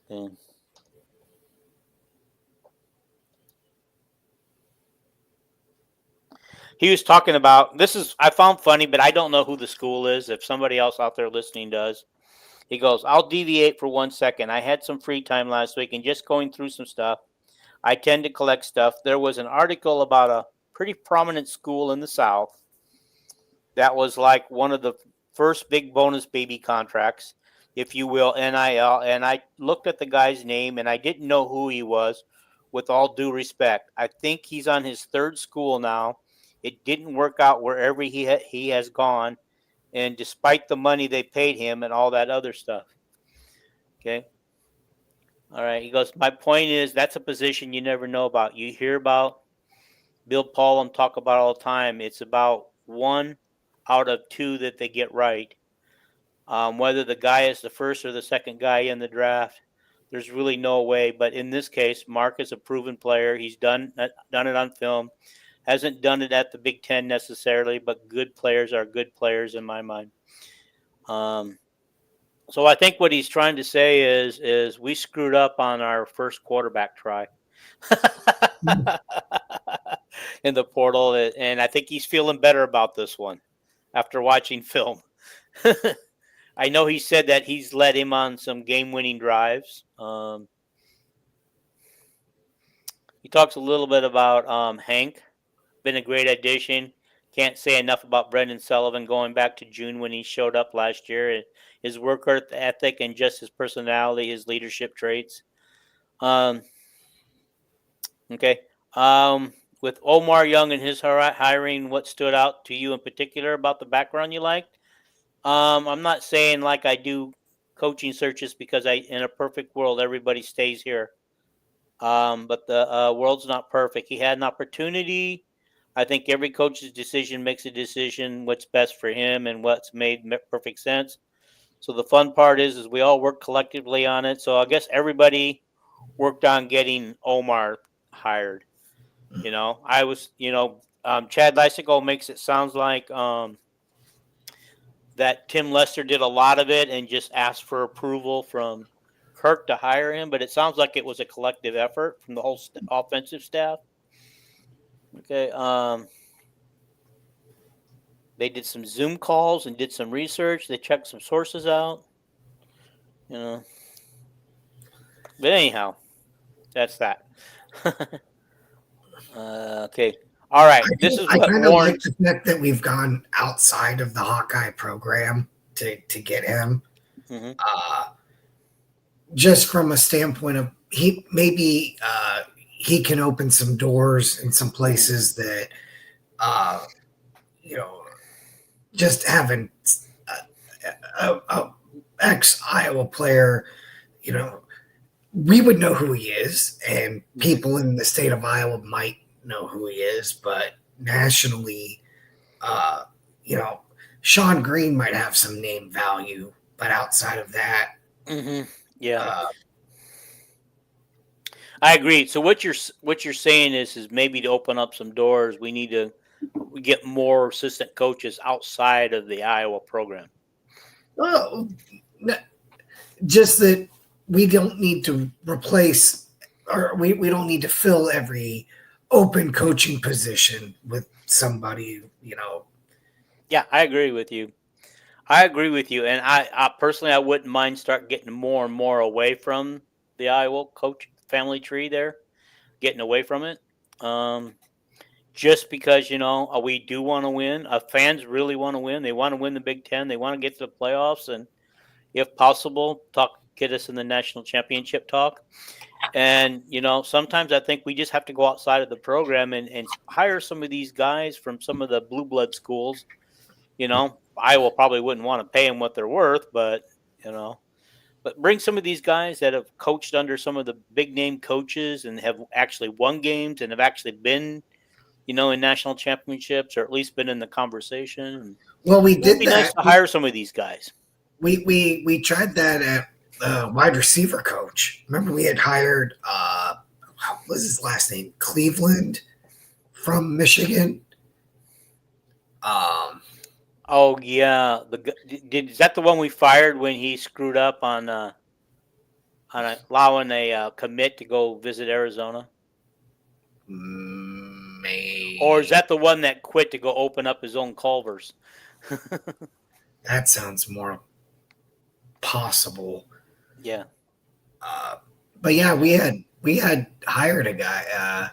And he was talking about, I found funny, but I don't know who the school is. If somebody else out there listening does, he goes, "I'll deviate for 1 second. I had some free time last week and just going through some stuff. I tend to collect stuff. There was an article about a pretty prominent school in the South that was like one of the first big bonus baby contracts, if you will, NIL. And I looked at the guy's name, and I didn't know who he was, with all due respect. I think he's on his 3rd school now. It didn't work out wherever he has gone, and despite the money they paid him and all that other stuff. Okay. All right. He goes, my point is that's a position you never know about. You hear about Bill Paulum talk about all the time. It's about 1 out of 2 that they get right. Whether the guy is the first or the second guy in the draft, there's really no way. But in this case, Mark is a proven player. He's done it on film. Hasn't done it at the Big Ten necessarily, but good players are good players in my mind. So I think what he's trying to say is we screwed up on our first quarterback try in the portal, and I think he's feeling better about this one after watching film. I know he said that he's led him on some game-winning drives. He talks a little bit about Hank, been a great addition. Can't say enough about Brendan Sullivan going back to June when he showed up last year. His work ethic and just his personality, his leadership traits. Okay. With Omar Young and his hiring, what stood out to you in particular about the background you liked? I'm not saying like I do coaching searches because in a perfect world, everybody stays here. But the world's not perfect. He had an opportunity. I think every coach's decision makes a decision what's best for him and what's made perfect sense. So the fun part is we all work collectively on it. So I guess everybody worked on getting Omar hired. I was, Chad Lysico makes it sounds like that Tim Lester did a lot of it and just asked for approval from Kirk to hire him, but it sounds like it was a collective effort from the whole offensive staff. Okay. They did some Zoom calls and did some research. They checked some sources out. But anyhow, that's that. Okay. All right. This is I what kind of Warren. like the fact that we've gone outside of the Hawkeye program to get him. Mm-hmm. Just from a standpoint of he can open some doors in some places that just having a ex Iowa player, we would know who he is, and people in the state of Iowa might know who he is, but nationally, Sean Green might have some name value, but outside of that, yeah, I agree. So what you're saying is maybe to open up some doors, we need to get more assistant coaches outside of the Iowa program. Well, just that we don't need to replace, or we don't need to fill every open coaching position with somebody, Yeah, I agree with you. And I personally, I wouldn't mind start getting more and more away from the Iowa coach family tree there, getting away from it. Just because, we do want to win. Fans really want to win. They want to win the Big Ten. They want to get to the playoffs. And if possible, get us in the national championship talk. And, sometimes I think we just have to go outside of the program and hire some of these guys from some of the blue blood schools. Iowa probably wouldn't want to pay them what they're worth, but bring some of these guys that have coached under some of the big name coaches and have actually won games and have actually been, in national championships, or at least been in the conversation. Well, we did that. It'd be nice to hire some of these guys. We tried that at wide receiver coach. Remember, we had hired what was his last name? Cleveland from Michigan. Oh yeah, is that the one we fired when he screwed up on allowing a commit to go visit Arizona? Maybe. Or is that the one that quit to go open up his own Culver's? That sounds more possible. Yeah. But yeah, we had hired a guy.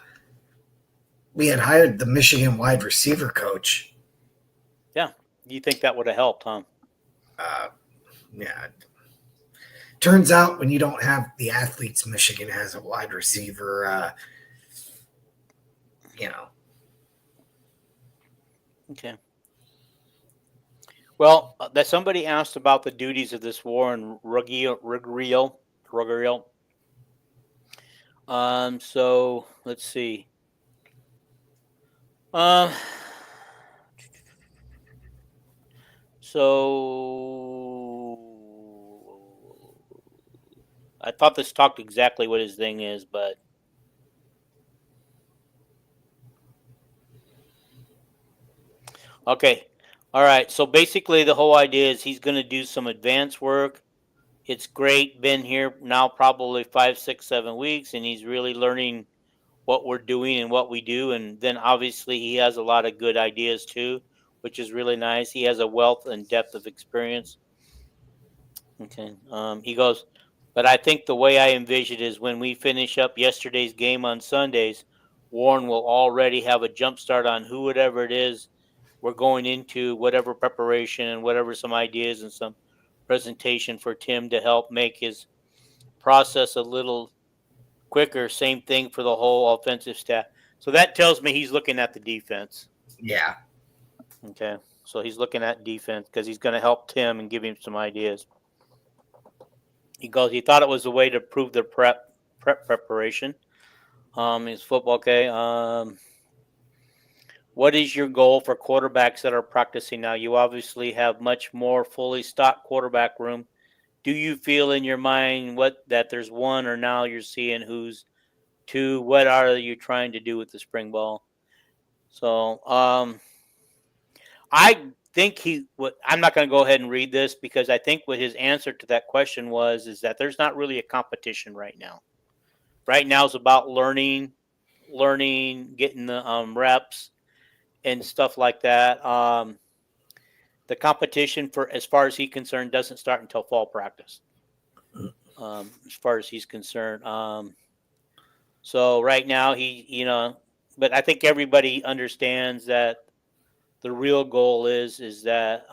We had hired the Michigan wide receiver coach. Yeah. You think that would have helped, huh? Yeah. Turns out when you don't have the athletes Michigan has a wide receiver, Okay. Well, that somebody asked about the duties of this war in Ruggiel. So let's see. Um, so I thought this talked exactly what his thing is, but okay. All right. So basically, the whole idea is he's going to do some advanced work. It's great. Been here now probably 5, 6, 7 weeks, and he's really learning what we're doing and what we do. And then obviously he has a lot of good ideas too, which is really nice. He has a wealth and depth of experience. Okay. He goes, but I think the way I envision it is when we finish up yesterday's game on Sundays, Warren will already have a jump start on whatever it is we're going into, whatever preparation and whatever some ideas and some presentation for Tim to help make his process a little quicker. Same thing for the whole offensive staff. So that tells me he's looking at the defense. Yeah. Okay. So he's looking at defense because he's going to help Tim and give him some ideas. He goes, he thought it was a way to prove their preparation. His football. Okay. What is your goal for quarterbacks that are practicing now? You obviously have much more fully stocked quarterback room. Do you feel in your mind that there's one, or now you're seeing who's two? What are you trying to do with the spring ball? So, I think I'm not going to go ahead and read this because I think what his answer to that question is that there's not really a competition right now. Right now is about learning, getting the reps and stuff like that. The competition, for as far as he's concerned, doesn't start until fall practice. As far as he's concerned. So right now but I think everybody understands that the real goal is that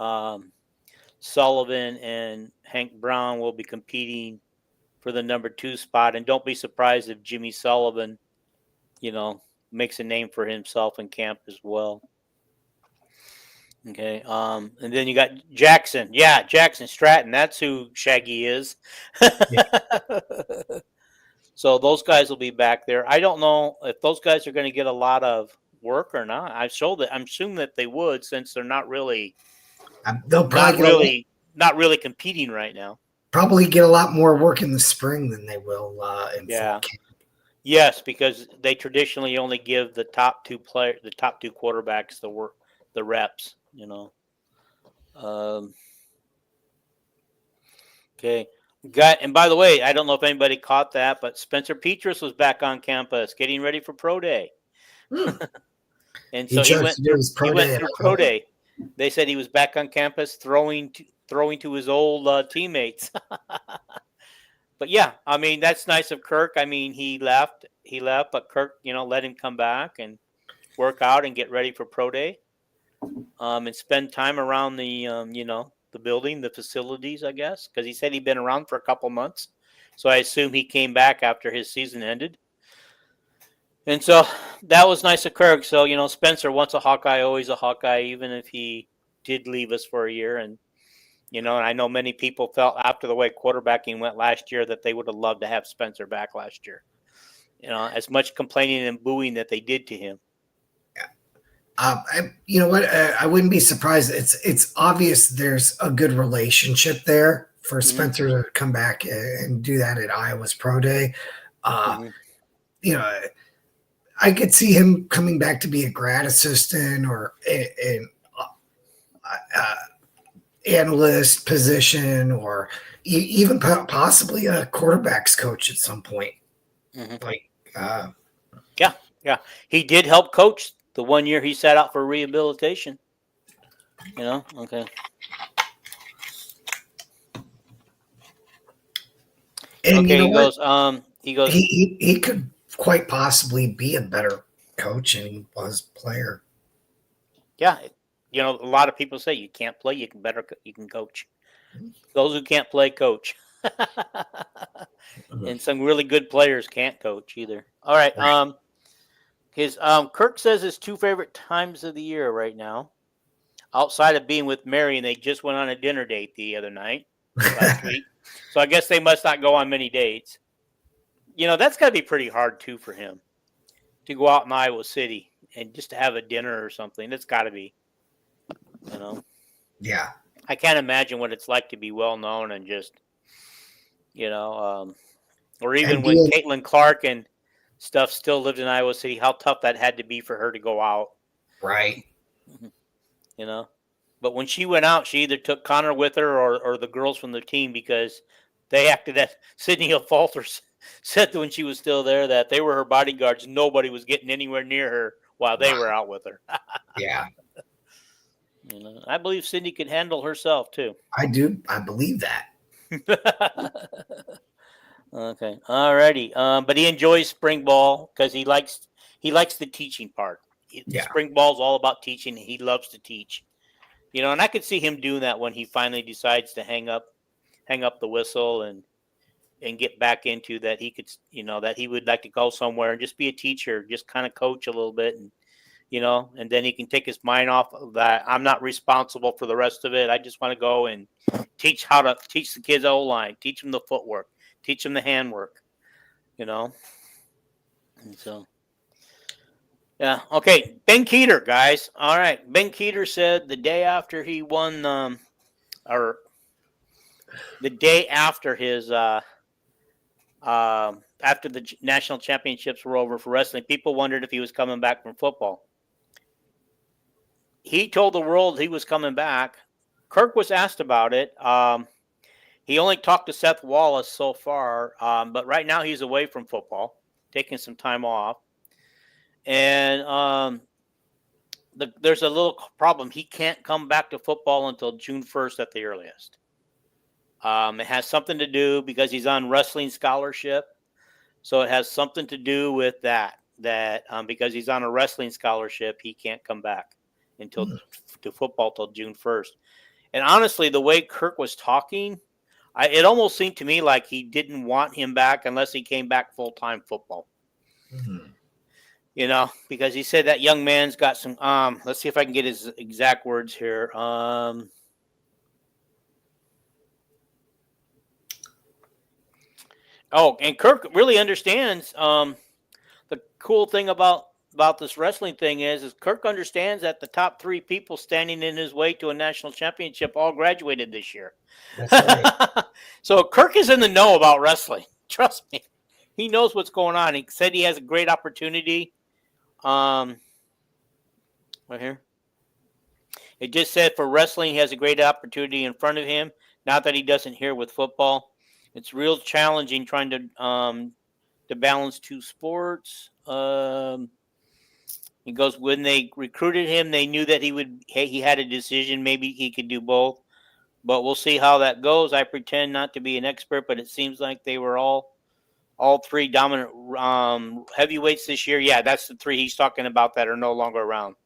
Sullivan and Hank Brown will be competing for the number 2 spot, and don't be surprised if Jimmy Sullivan, makes a name for himself in camp as well. Okay, and then you got Jackson. Yeah, Jackson Stratton. That's who Shaggy is. Yeah. So those guys will be back there. I don't know if those guys are going to get a lot of work or not. I'm assuming that they would, since they're not really They'll probably not really competing right now. Probably get a lot more work in the spring than they will in fall camp. Yes, because they traditionally only give the top 2 quarterbacks the reps. Okay. And by the way, I don't know if anybody caught that, but Spencer Petras was back on campus getting ready for pro day. And so he went through pro day. They said he was back on campus throwing to his old teammates. But yeah, I mean, that's nice of Kirk. I mean, he left, but Kirk, let him come back and work out and get ready for pro day. And spend time around the the building, the facilities, I guess, because he said he'd been around for a couple months. So I assume he came back after his season ended. And so that was nice of Kirk. So, Spencer, once a Hawkeye, always a Hawkeye, even if he did leave us for a year. And, and I know many people felt after the way quarterbacking went last year that they would have loved to have Spencer back last year. As much complaining and booing that they did to him. You know what? I wouldn't be surprised. It's obvious there's a good relationship there for Spencer to come back and do that at Iowa's pro day. I could see him coming back to be a grad assistant or an analyst position, or even possibly a quarterbacks coach at some point. Yeah, he did help coach the 1 year he sat out for rehabilitation. Okay. And okay, he goes. He could quite possibly be a better coach than he was player. Yeah, a lot of people say you can't play, you can coach. Those who can't play, coach. And some really good players can't coach either. All right. Kirk says his 2 favorite times of the year right now. outside of being with Mary, and they just went on a dinner date the other night, last week. So I guess they must not go on many dates. That's got to be pretty hard, too, for him to go out in Iowa City and just to have a dinner or something. That's got to be, Yeah. I can't imagine what it's like to be well known and just, or even And when being Caitlin Clark and stuff still lived in Iowa City, how tough that had to be for her to go out. right. But when she went out, she either took Connor with her or the girls from the team, because they acted as Sydney Falter said when she was still there that they were her bodyguards. Nobody was getting anywhere near her while they were out with her. Yeah. I believe Sydney can handle herself too. I do. I believe that. Okay. Alrighty. But he enjoys spring ball because he likes the teaching part. Yeah. Spring ball is all about teaching. He loves to teach. And I could see him doing that when he finally decides to hang up the whistle and get back into that. He could, that he would like to go somewhere and just be a teacher, just kind of coach a little bit, and and then he can take his mind off of that. I'm not responsible for the rest of it. I just want to go and teach the kids O-line, teach them the footwork, teach them the handwork, And so, yeah. Okay. Ben Keeter, guys. All right. Ben Keeter said the day after he won, or the day after his, after the national championships were over for wrestling, people wondered if he was coming back from football. He told the world he was coming back. Kirk was asked about it. He only talked to Seth Wallace so far, but right now he's away from football, taking some time off. And there's a little problem. He can't come back to football until June 1st at the earliest. It has something to do because he's on wrestling scholarship. So it has something to do with that because he's on a wrestling scholarship, he can't come back to football till June 1st. And honestly, the way Kirk was talking, it almost seemed to me like he didn't want him back unless he came back full-time football. Mm-hmm. Because he said that young man's got some, let's see if I can get his exact words here. And Kirk really understands, the cool thing about this wrestling thing is Kirk understands that the top three people standing in his way to a national championship all graduated this year. That's right. So Kirk is in the know about wrestling. Trust me. He knows what's going on. He said he has a great opportunity. Right here. It just said for wrestling, he has a great opportunity in front of him. Not that he doesn't hear with football. It's real challenging trying to balance two sports. He goes, when they recruited him, they knew that he had a decision. Maybe he could do both, but we'll see how that goes. I pretend not to be an expert, but it seems like they were all three dominant heavyweights this year. Yeah, that's the three he's talking about that are no longer around.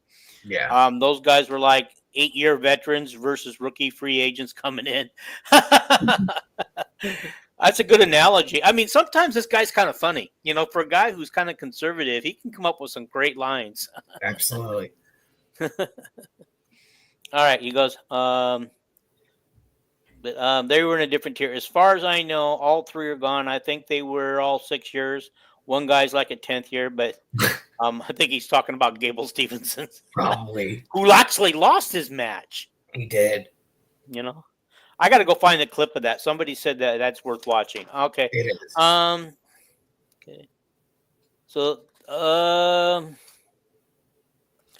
Yeah. Those guys were like 8-year veterans versus rookie free agents coming in. That's a good analogy. I mean, sometimes this guy's kind of funny. For a guy who's kind of conservative, he can come up with some great lines. Absolutely. All right, he goes, they were in a different tier. As far as I know, all three are gone. I think they were all 6 years. One guy's like a 10th year, but I think he's talking about Gable Stevenson. Probably. Who actually lost his match. He did. I got to go find the clip of that. Somebody said that's worth watching. Okay. It is. Okay. So, I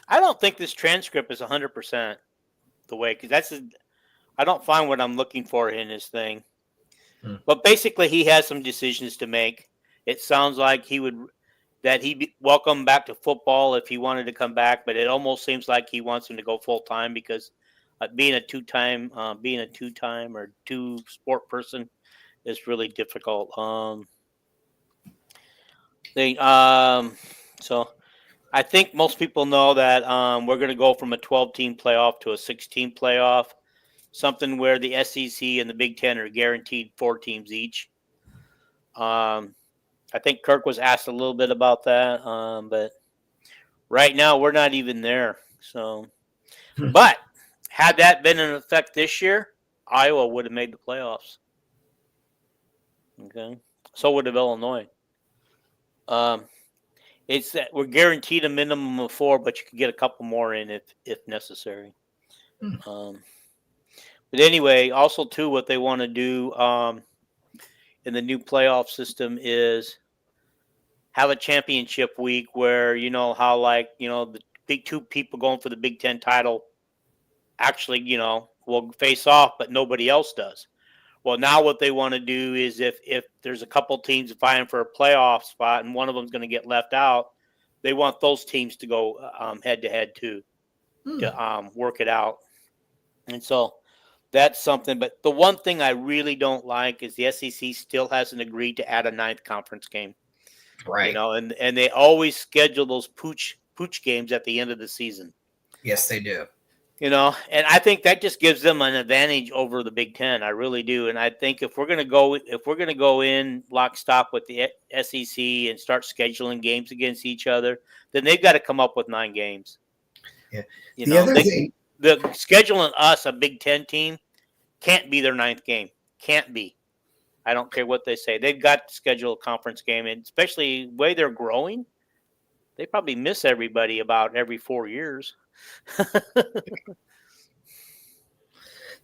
don't think this transcript is 100% the way, because I don't find what I'm looking for in this thing. But basically, he has some decisions to make. It sounds like he'd be welcome back to football if he wanted to come back, but it almost seems like he wants him to go full time because being a two-time or two-sport person is really difficult. So I think most people know that we're going to go from a 12-team playoff to a 16 playoff, something where the SEC and the Big Ten are guaranteed 4 teams each. I think Kirk was asked a little bit about that, but right now we're not even there. So, but Had that been in effect this year, Iowa would have made the playoffs. Okay, so would have Illinois. It's that we're guaranteed a minimum of 4, but you can get a couple more in if necessary. But anyway, also too, what they want to do in the new playoff system is have a championship week where how the big 2 people going for the Big Ten title actually will face off, but nobody else does. Well, now what they want to do is if there's a couple teams vying for a playoff spot and one of them's going to get left out, they want those teams to go head to head too to work it out. And so that's something. But the one thing I really don't like is the SEC still hasn't agreed to add a 9th conference game. Right. And they always schedule those pooch games at the end of the season. Yes, they do. And I think that just gives them an advantage over the Big Ten. I really do. And I think if we're going to go in lock stock with the SEC and start scheduling games against each other, then they've got to come up with 9 games. Yeah. The scheduling us a Big Ten team can't be their 9th game. Can't be. I don't care what they say. They've got to schedule a conference game, and especially the way they're growing, they probably miss everybody about every 4 years.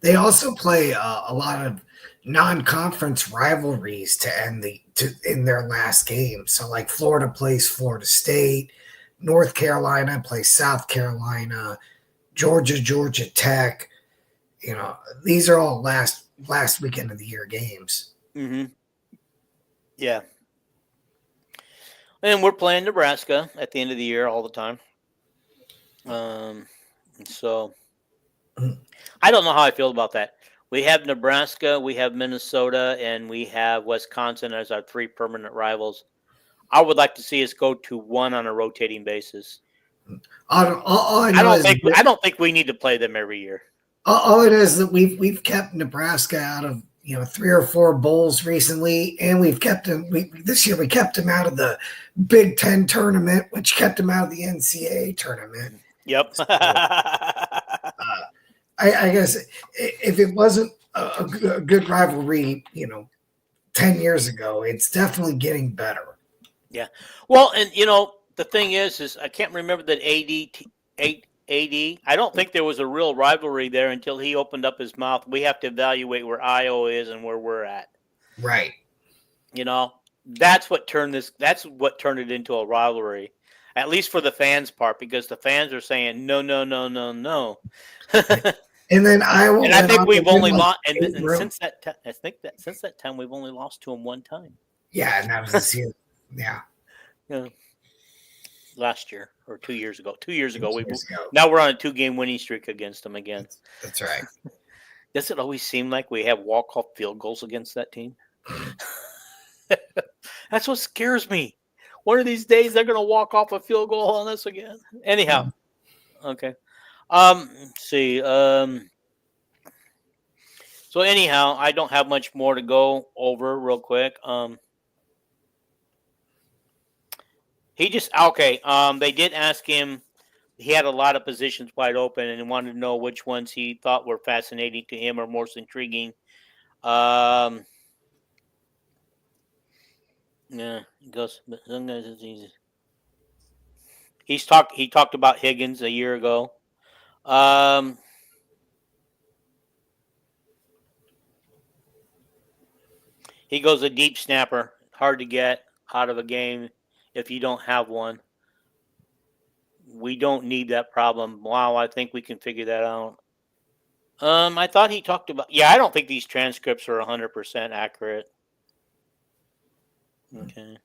They also play a lot of non-conference rivalries in their last game. So, like Florida plays Florida State, North Carolina plays South Carolina, Georgia Tech. These are all last weekend of the year games. Mm-hmm. Yeah, and we're playing Nebraska at the end of the year all the time. So I don't know how I feel about that. We have Nebraska, we have Minnesota, and we have Wisconsin as our 3 permanent rivals. I would like to see us go to 1 on a rotating basis. I don't think we need to play them every year. All it is that we've kept Nebraska out of 3 or 4 bowls recently, and we've kept him. This year we kept him out of the Big Ten tournament, which kept him out of the NCAA tournament. Yep. So, I guess if it wasn't a good rivalry, 10 years ago, it's definitely getting better. Yeah. Well, and the thing is I can't remember that AD. I don't think there was a real rivalry there until he opened up his mouth. We have to evaluate where Iowa is and where we're at. Right. That's what turned it into a rivalry, at least for the fans' part, because the fans are saying no. And then Iowa. And I think we've only lost. And since that time, we've only lost to them 1 time. Yeah, and that was this year. Yeah. Last year or 2 years ago. 2 years ago. Now we're on a 2-game winning streak against them again. That's right. Does it always seem like we have walk-off field goals against that team? That's what scares me. One of these days they're going to walk off a field goal on us again. Anyhow. Okay. Let's see. So anyhow, I don't have much more to go over real quick. They did ask him. He had a lot of positions wide open and wanted to know which ones he thought were fascinating to him or most intriguing. Yeah, he goes, but some guys it's easy. He talked about Higgins a year ago. He goes a deep snapper, hard to get out of a game if you don't have one. We don't need that problem. Wow, I think we can figure that out. I thought he talked about. Yeah, I don't think these transcripts are 100% accurate. Okay.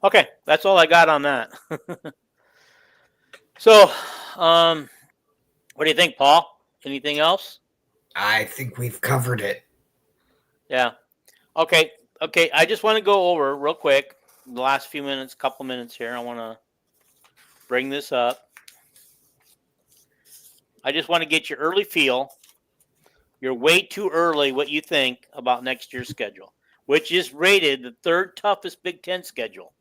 Okay, that's all I got on that. So, what do you think, Paul? Anything else? I think we've covered it. Yeah. Okay. I just want to go over real quick the last couple minutes here. I want to bring this up. I just want to get your early feel. You're way too early what you think about next year's schedule, which is rated the 3rd toughest Big Ten schedule.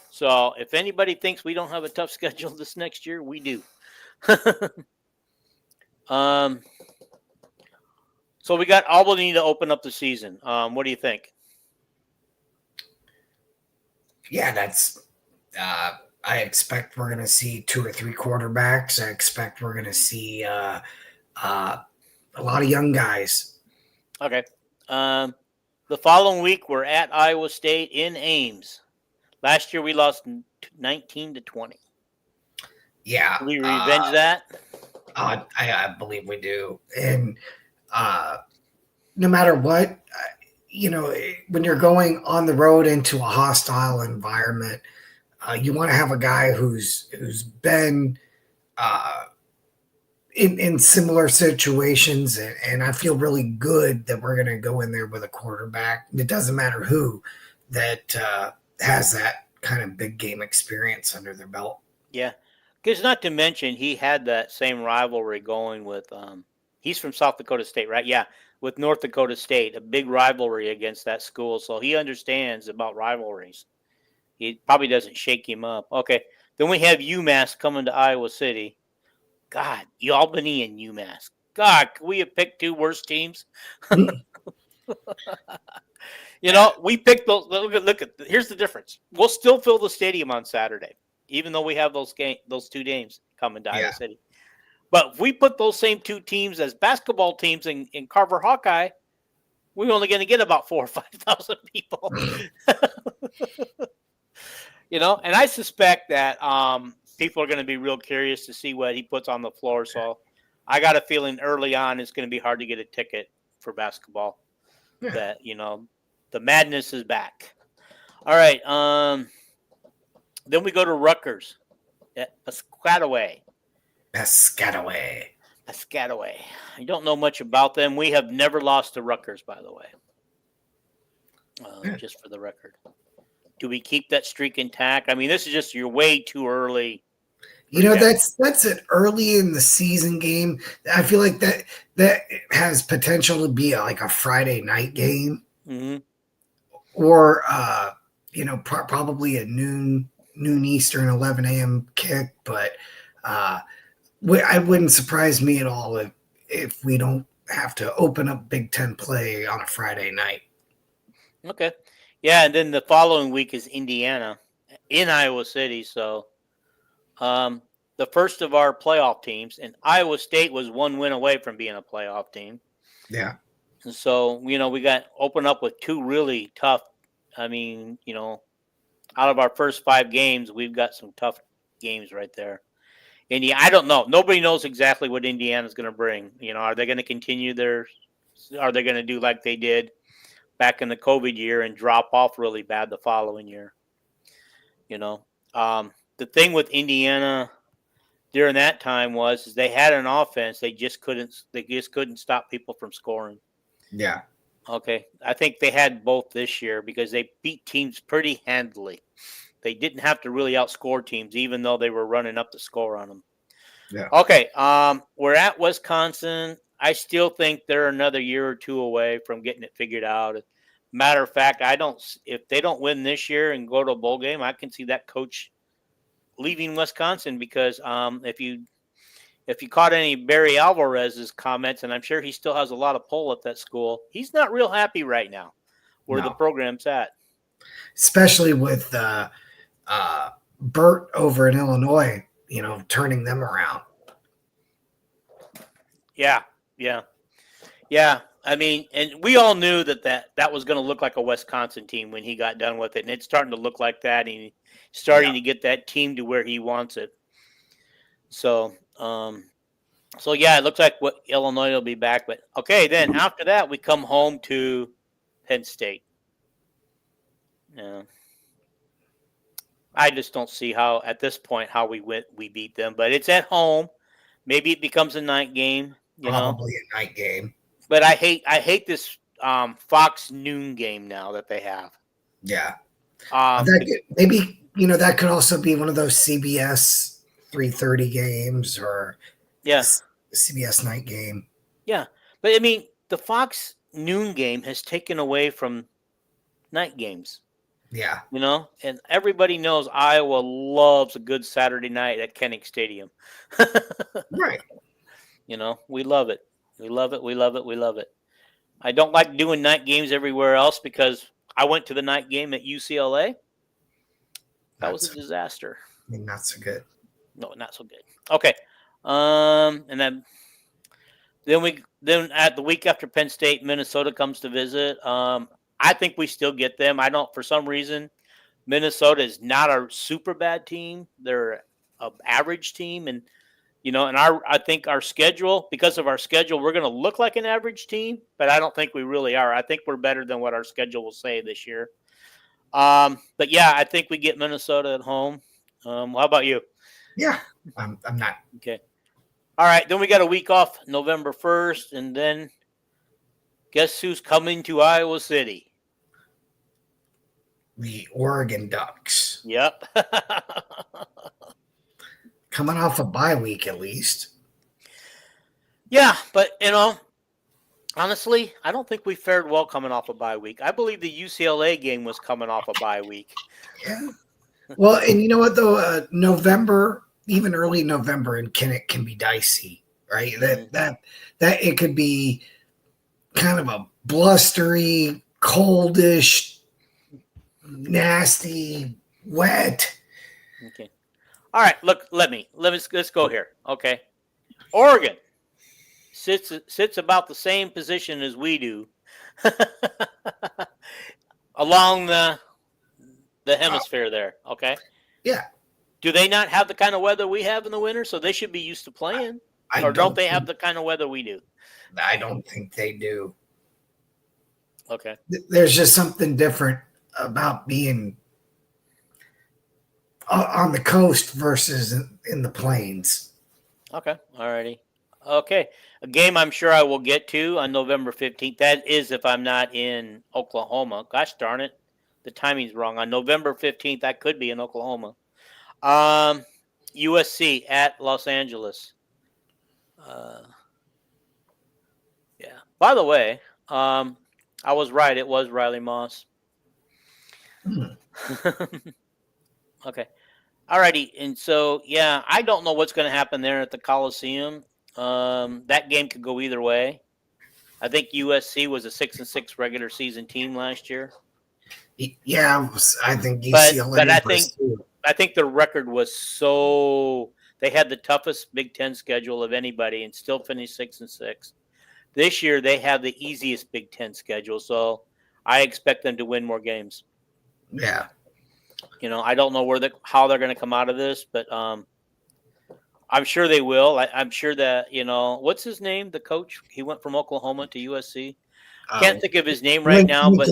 So if anybody thinks we don't have a tough schedule this next year, we do. um, so we got Albany to open up the season. What do you think? Yeah, that's. I expect we're going to see 2 or 3 quarterbacks. I expect we're going to see uh, a lot of young guys. Okay. Um, the following week we're at Iowa State in Ames. Last year we lost 19-20. Yeah, Do we revenge that? I believe we do. And uh, no matter what, when you're going on the road into a hostile environment, you want to have a guy who's been uh, in similar situations, and I feel really good that we're going to go in there with a quarterback. It doesn't matter who that has that kind of big game experience under their belt. Yeah. Because not to mention, he had that same rivalry going with, he's from South Dakota State, right? Yeah. With North Dakota State, a big rivalry against that school. So he understands about rivalries. He probably doesn't shake him up. Okay. Then we have UMass coming to Iowa City. God, Albany and UMass. God, could we have picked two worse teams? We picked those. Look at. Here's the difference. We'll still fill the stadium on Saturday, even though we have those two games coming to Iowa City. But if we put those same two teams as basketball teams in Carver Hawkeye, we're only going to get about 4,000 or 5,000 people. And I suspect that people are going to be real curious to see what he puts on the floor. So I got a feeling early on it's going to be hard to get a ticket for basketball. Yeah. That the madness is back. All right. Then we go to Rutgers at Piscataway. Piscataway. I don't know much about them. We have never lost to Rutgers, by the way. Just for the record. Do we keep that streak intact? I mean, this is just you're way too early. That's an early in the season game. I feel like that has potential to be like a Friday night game, or probably a noon Eastern, 11 a.m. kick. But I wouldn't surprise me at all if we don't have to open up Big Ten play on a Friday night. Okay. Yeah, and then the following week is Indiana in Iowa City. So the first of our playoff teams, and Iowa State was one win away from being a playoff team. Yeah. And so, we got open up with two really tough. I mean, out of our first 5 games, we've got some tough games right there. I don't know. Nobody knows exactly what Indiana's going to bring. Are they going to continue are they going to do like they did back in the COVID year and drop off really bad the following year? The thing with Indiana during that time is they had an offense. They just couldn't stop people from scoring. Yeah. Okay. I think they had both this year because they beat teams pretty handily. They didn't have to really outscore teams, even though they were running up the score on them. Yeah. Okay. We're at Wisconsin. I still think they're another year or two away from getting it figured out. Matter of fact, if they don't win this year and go to a bowl game, I can see that coach leaving Wisconsin because if you caught any Barry Alvarez's comments, and I'm sure he still has a lot of pull at that school, he's not real happy right now where the program's at. Especially with Burt over in Illinois, turning them around. Yeah. I mean, and we all knew that was going to look like a Wisconsin team when he got done with it, and it's starting to look like that. And he's starting to get that team to where he wants it. So, it looks like Illinois will be back. But okay, then after that, we come home to Penn State. Yeah. I just don't see how at this point how we beat them, but it's at home. Maybe it becomes a night game. Probably a night game. But I hate this Fox noon game now that they have. Yeah. Maybe that could also be one of those CBS 3:30 games or CBS night game. Yeah, but I mean the Fox noon game has taken away from night games. Yeah. And everybody knows Iowa loves a good Saturday night at Kinnick Stadium. Right. We love it. We love it. We love it. We love it. I don't like doing night games everywhere else because I went to the night game at UCLA. That was a That's disaster. not so good. No, not so good. Okay. And then at the week after Penn State, Minnesota comes to visit. I think we still get them. I don't, for some reason, Minnesota is not a super bad team. They're an average team, and I think our schedule, because of our schedule, we're going to look like an average team, but I don't think we really are. I think we're better than what our schedule will say this year. But yeah, I think we get Minnesota at home. How about you? Yeah. I'm not. Okay. All right. Then we got a week off November 1st, and then guess who's coming to Iowa City? The Oregon Ducks. Yep. Coming off a bye week at least. Yeah, but honestly, I don't think we fared well coming off a bye week. I believe the UCLA game was coming off a bye week. Yeah. Well, and you know what though, November, even early November in Kinnick can be dicey, right? Mm-hmm. That it could be kind of a blustery, coldish, nasty, wet. Okay. All right. Look, let's go here. Okay. Oregon sits about the same position as we do along the hemisphere there. Okay. Yeah. Do they not have the kind of weather we have in the winter? So they should be used to playing. Or don't they have the kind of weather we do? I don't think they do. Okay. There's just something different about being on the coast versus in the plains. Okay. All righty. Okay. A game I'm sure I will get to on November 15th. That is if I'm not in Oklahoma. Gosh darn it. The timing's wrong. On November 15th, I could be in Oklahoma. USC at Los Angeles. Yeah. By the way, I was right. It was Riley Moss. Okay. All righty. And so, yeah, I don't know what's going to happen there at the Coliseum. That game could go either way. I think USC was a 6-6 regular season team last year. Yeah, I think UCLA. But I think the record was so they had the toughest Big Ten schedule of anybody and still finished 6-6. This year they have the easiest Big Ten schedule, so I expect them to win more games. Yeah. I don't know how they're going to come out of this, but I'm sure they will. I'm sure that what's his name? The coach. He went from Oklahoma to USC. Can't think of his name right now, but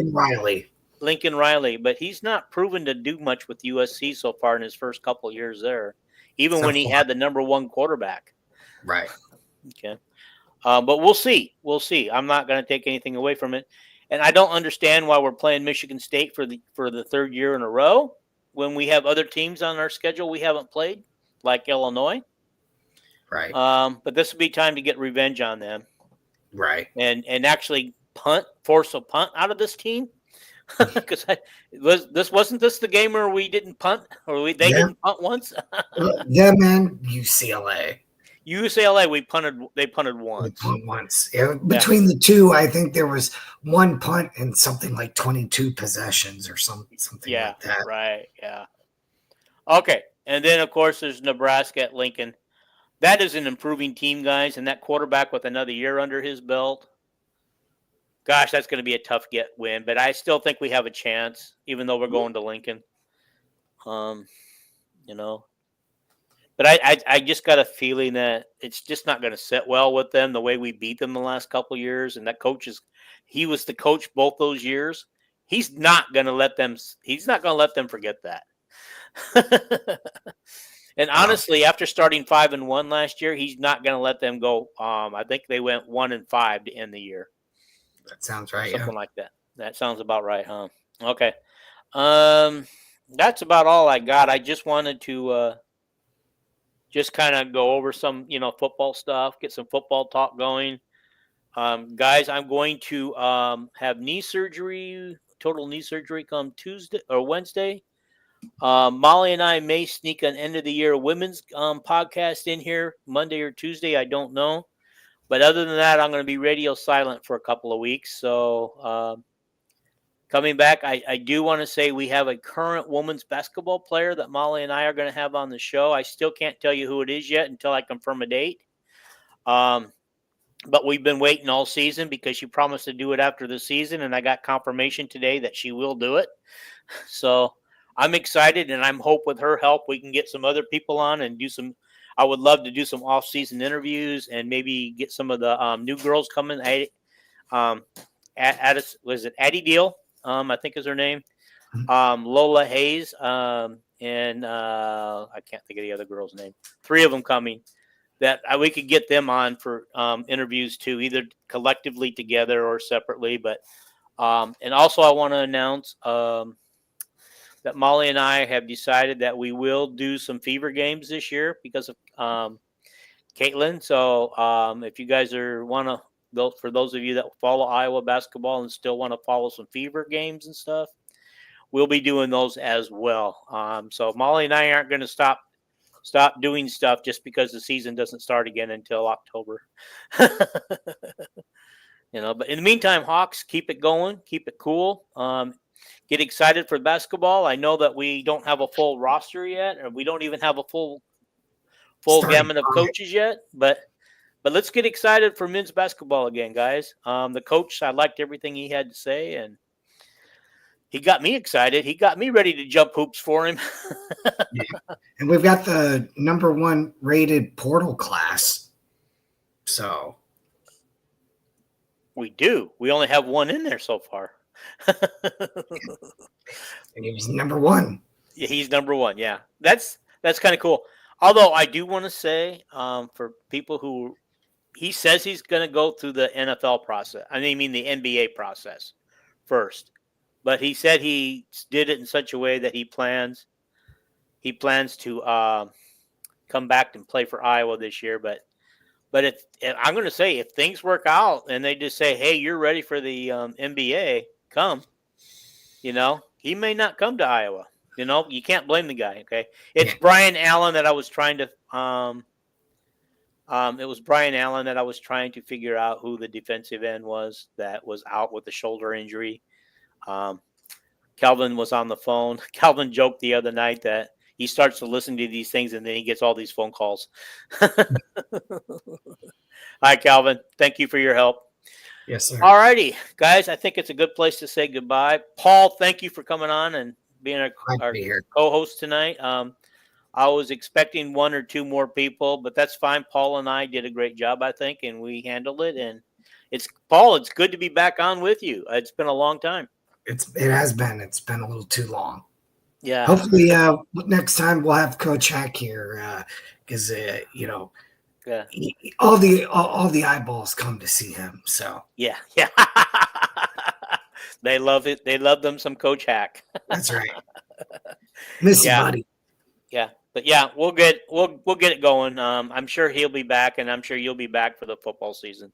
Lincoln Riley. But he's not proven to do much with USC so far in his first couple of years there, even when he had the number one quarterback. Right. Okay. But we'll see. We'll see. I'm not going to take anything away from it, and I don't understand why we're playing Michigan State for the third year in a row when we have other teams on our schedule we haven't played, like Illinois. Right. But this would be time to get revenge on them. Right. And actually force a punt out of this team. Because wasn't this the game where we didn't punt or they didn't punt once? Yeah, man. UCLA. They punted once. Once. Yeah, between the two, I think there was one punt and something like 22 possessions or something like that. Right. Yeah. Okay. And then, of course, there's Nebraska at Lincoln. That is an improving team, guys. And that quarterback with another year under his belt. Gosh, that's going to be a tough win. But I still think we have a chance, even though we're going to Lincoln. But I just got a feeling that it's just not going to sit well with them the way we beat them the last couple of years. And that he was the coach both those years. He's not going to let them forget that. And honestly, after starting 5-1 last year, he's not going to let them go. I think they went 1-5 to end the year. That sounds right. Something like that. That sounds about right, huh? Okay. That's about all I got. I just wanted to just kind of go over some, football stuff, get some football talk going. Guys, I'm going to have knee surgery, total knee surgery, come Tuesday or Wednesday. Molly and I may sneak an end of the year women's podcast in here Monday or Tuesday. I don't know. But other than that, I'm going to be radio silent for a couple of weeks. So coming back, I do want to say we have a current women's basketball player that Molly and I are going to have on the show. I still can't tell you who it is yet until I confirm a date. But we've been waiting all season because she promised to do it after the season, and I got confirmation today that she will do it. So I'm excited, and I'm hope with her help we can get some other people on and do some. I would love to do some off-season interviews and maybe get some of the new girls coming. Was it Addie Deal? I think is her name. Lola Hayes, and I can't think of the other girl's name. 3 of them coming. That we could get them on for interviews too, either collectively together or separately. But and also I want to announce that Molly and I have decided that we will do some fever games this year because of Caitlin. So if you guys want to, for those of you that follow Iowa basketball and still want to follow some fever games and stuff, we'll be doing those as well. So Molly and I aren't going to stop doing stuff just because the season doesn't start again until October. But in the meantime, Hawks, keep it going, keep it cool. Get excited for basketball. I know that we don't have a full roster yet, or we don't even have a full gamut of coaches yet, but let's get excited for men's basketball again, guys. The coach, I liked everything he had to say, and he got me excited. He got me ready to jump hoops for him. Yeah. And we've got the number 1 rated portal class. So we do. We only have 1 in there so far. And he was number 1. Yeah, he's number 1. Yeah, that's kind of cool. Although I do want to say, for people who he says he's going to go through the NFL process. I mean the NBA process first. But he said he did it in such a way that he plans to come back and play for Iowa this year. But if I'm going to say, if things work out and they just say, hey, you're ready for the NBA, come. He may not come to Iowa. You can't blame the guy. Okay, it's Brian Allen that I was trying to. It was Brian Allen that I was trying to figure out who the defensive end was that was out with a shoulder injury. Calvin was on the phone. Calvin joked the other night that he starts to listen to these things and then he gets all these phone calls. Hi, Calvin. Thank you for your help. Yes, sir. All righty, guys. I think it's a good place to say goodbye. Paul, thank you for coming on and being our co-host tonight. I was expecting 1 or 2 more people, but that's fine. Paul and I did a great job, I think, and we handled it. And it's good to be back on with you. It's been a long time. It has been. It's been a little too long. Yeah. Hopefully, next time we'll have Coach Hack here because yeah, all the eyeballs come to see him. So yeah. They love it. They love them some Coach Hack. That's right. Miss you, buddy. Yeah, but yeah, we'll get it going. I'm sure he'll be back, and I'm sure you'll be back for the football season.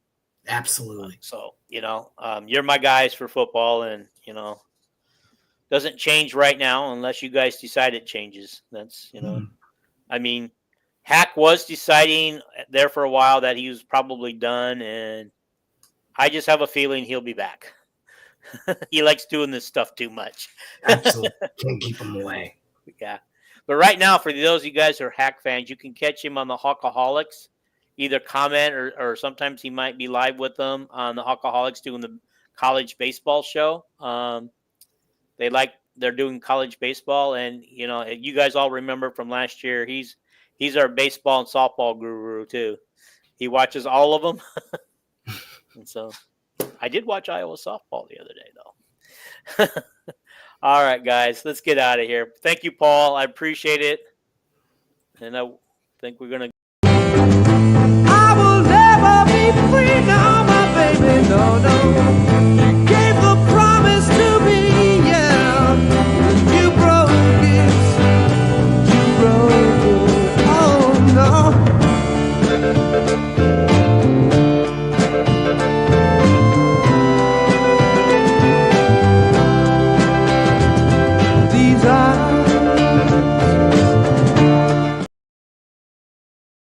Absolutely. So you're my guys for football, and doesn't change right now unless you guys decide it changes. That's I mean, Hack was deciding there for a while that he was probably done, and I just have a feeling he'll be back. He likes doing this stuff too much. Absolutely. Can't keep him away. Yeah. But right now, for those of you guys who are Hack fans, you can catch him on the Hawkaholics. Either comment or sometimes he might be live with them on the Hawkaholics doing the college baseball show. They're doing college baseball, and you guys all remember from last year. He's our baseball and softball guru too. He watches all of them, and so I did watch Iowa softball the other day though. All right, guys, let's get out of here. Thank you, Paul. I appreciate it, and I think we're gonna. I will never be free now, my baby. No.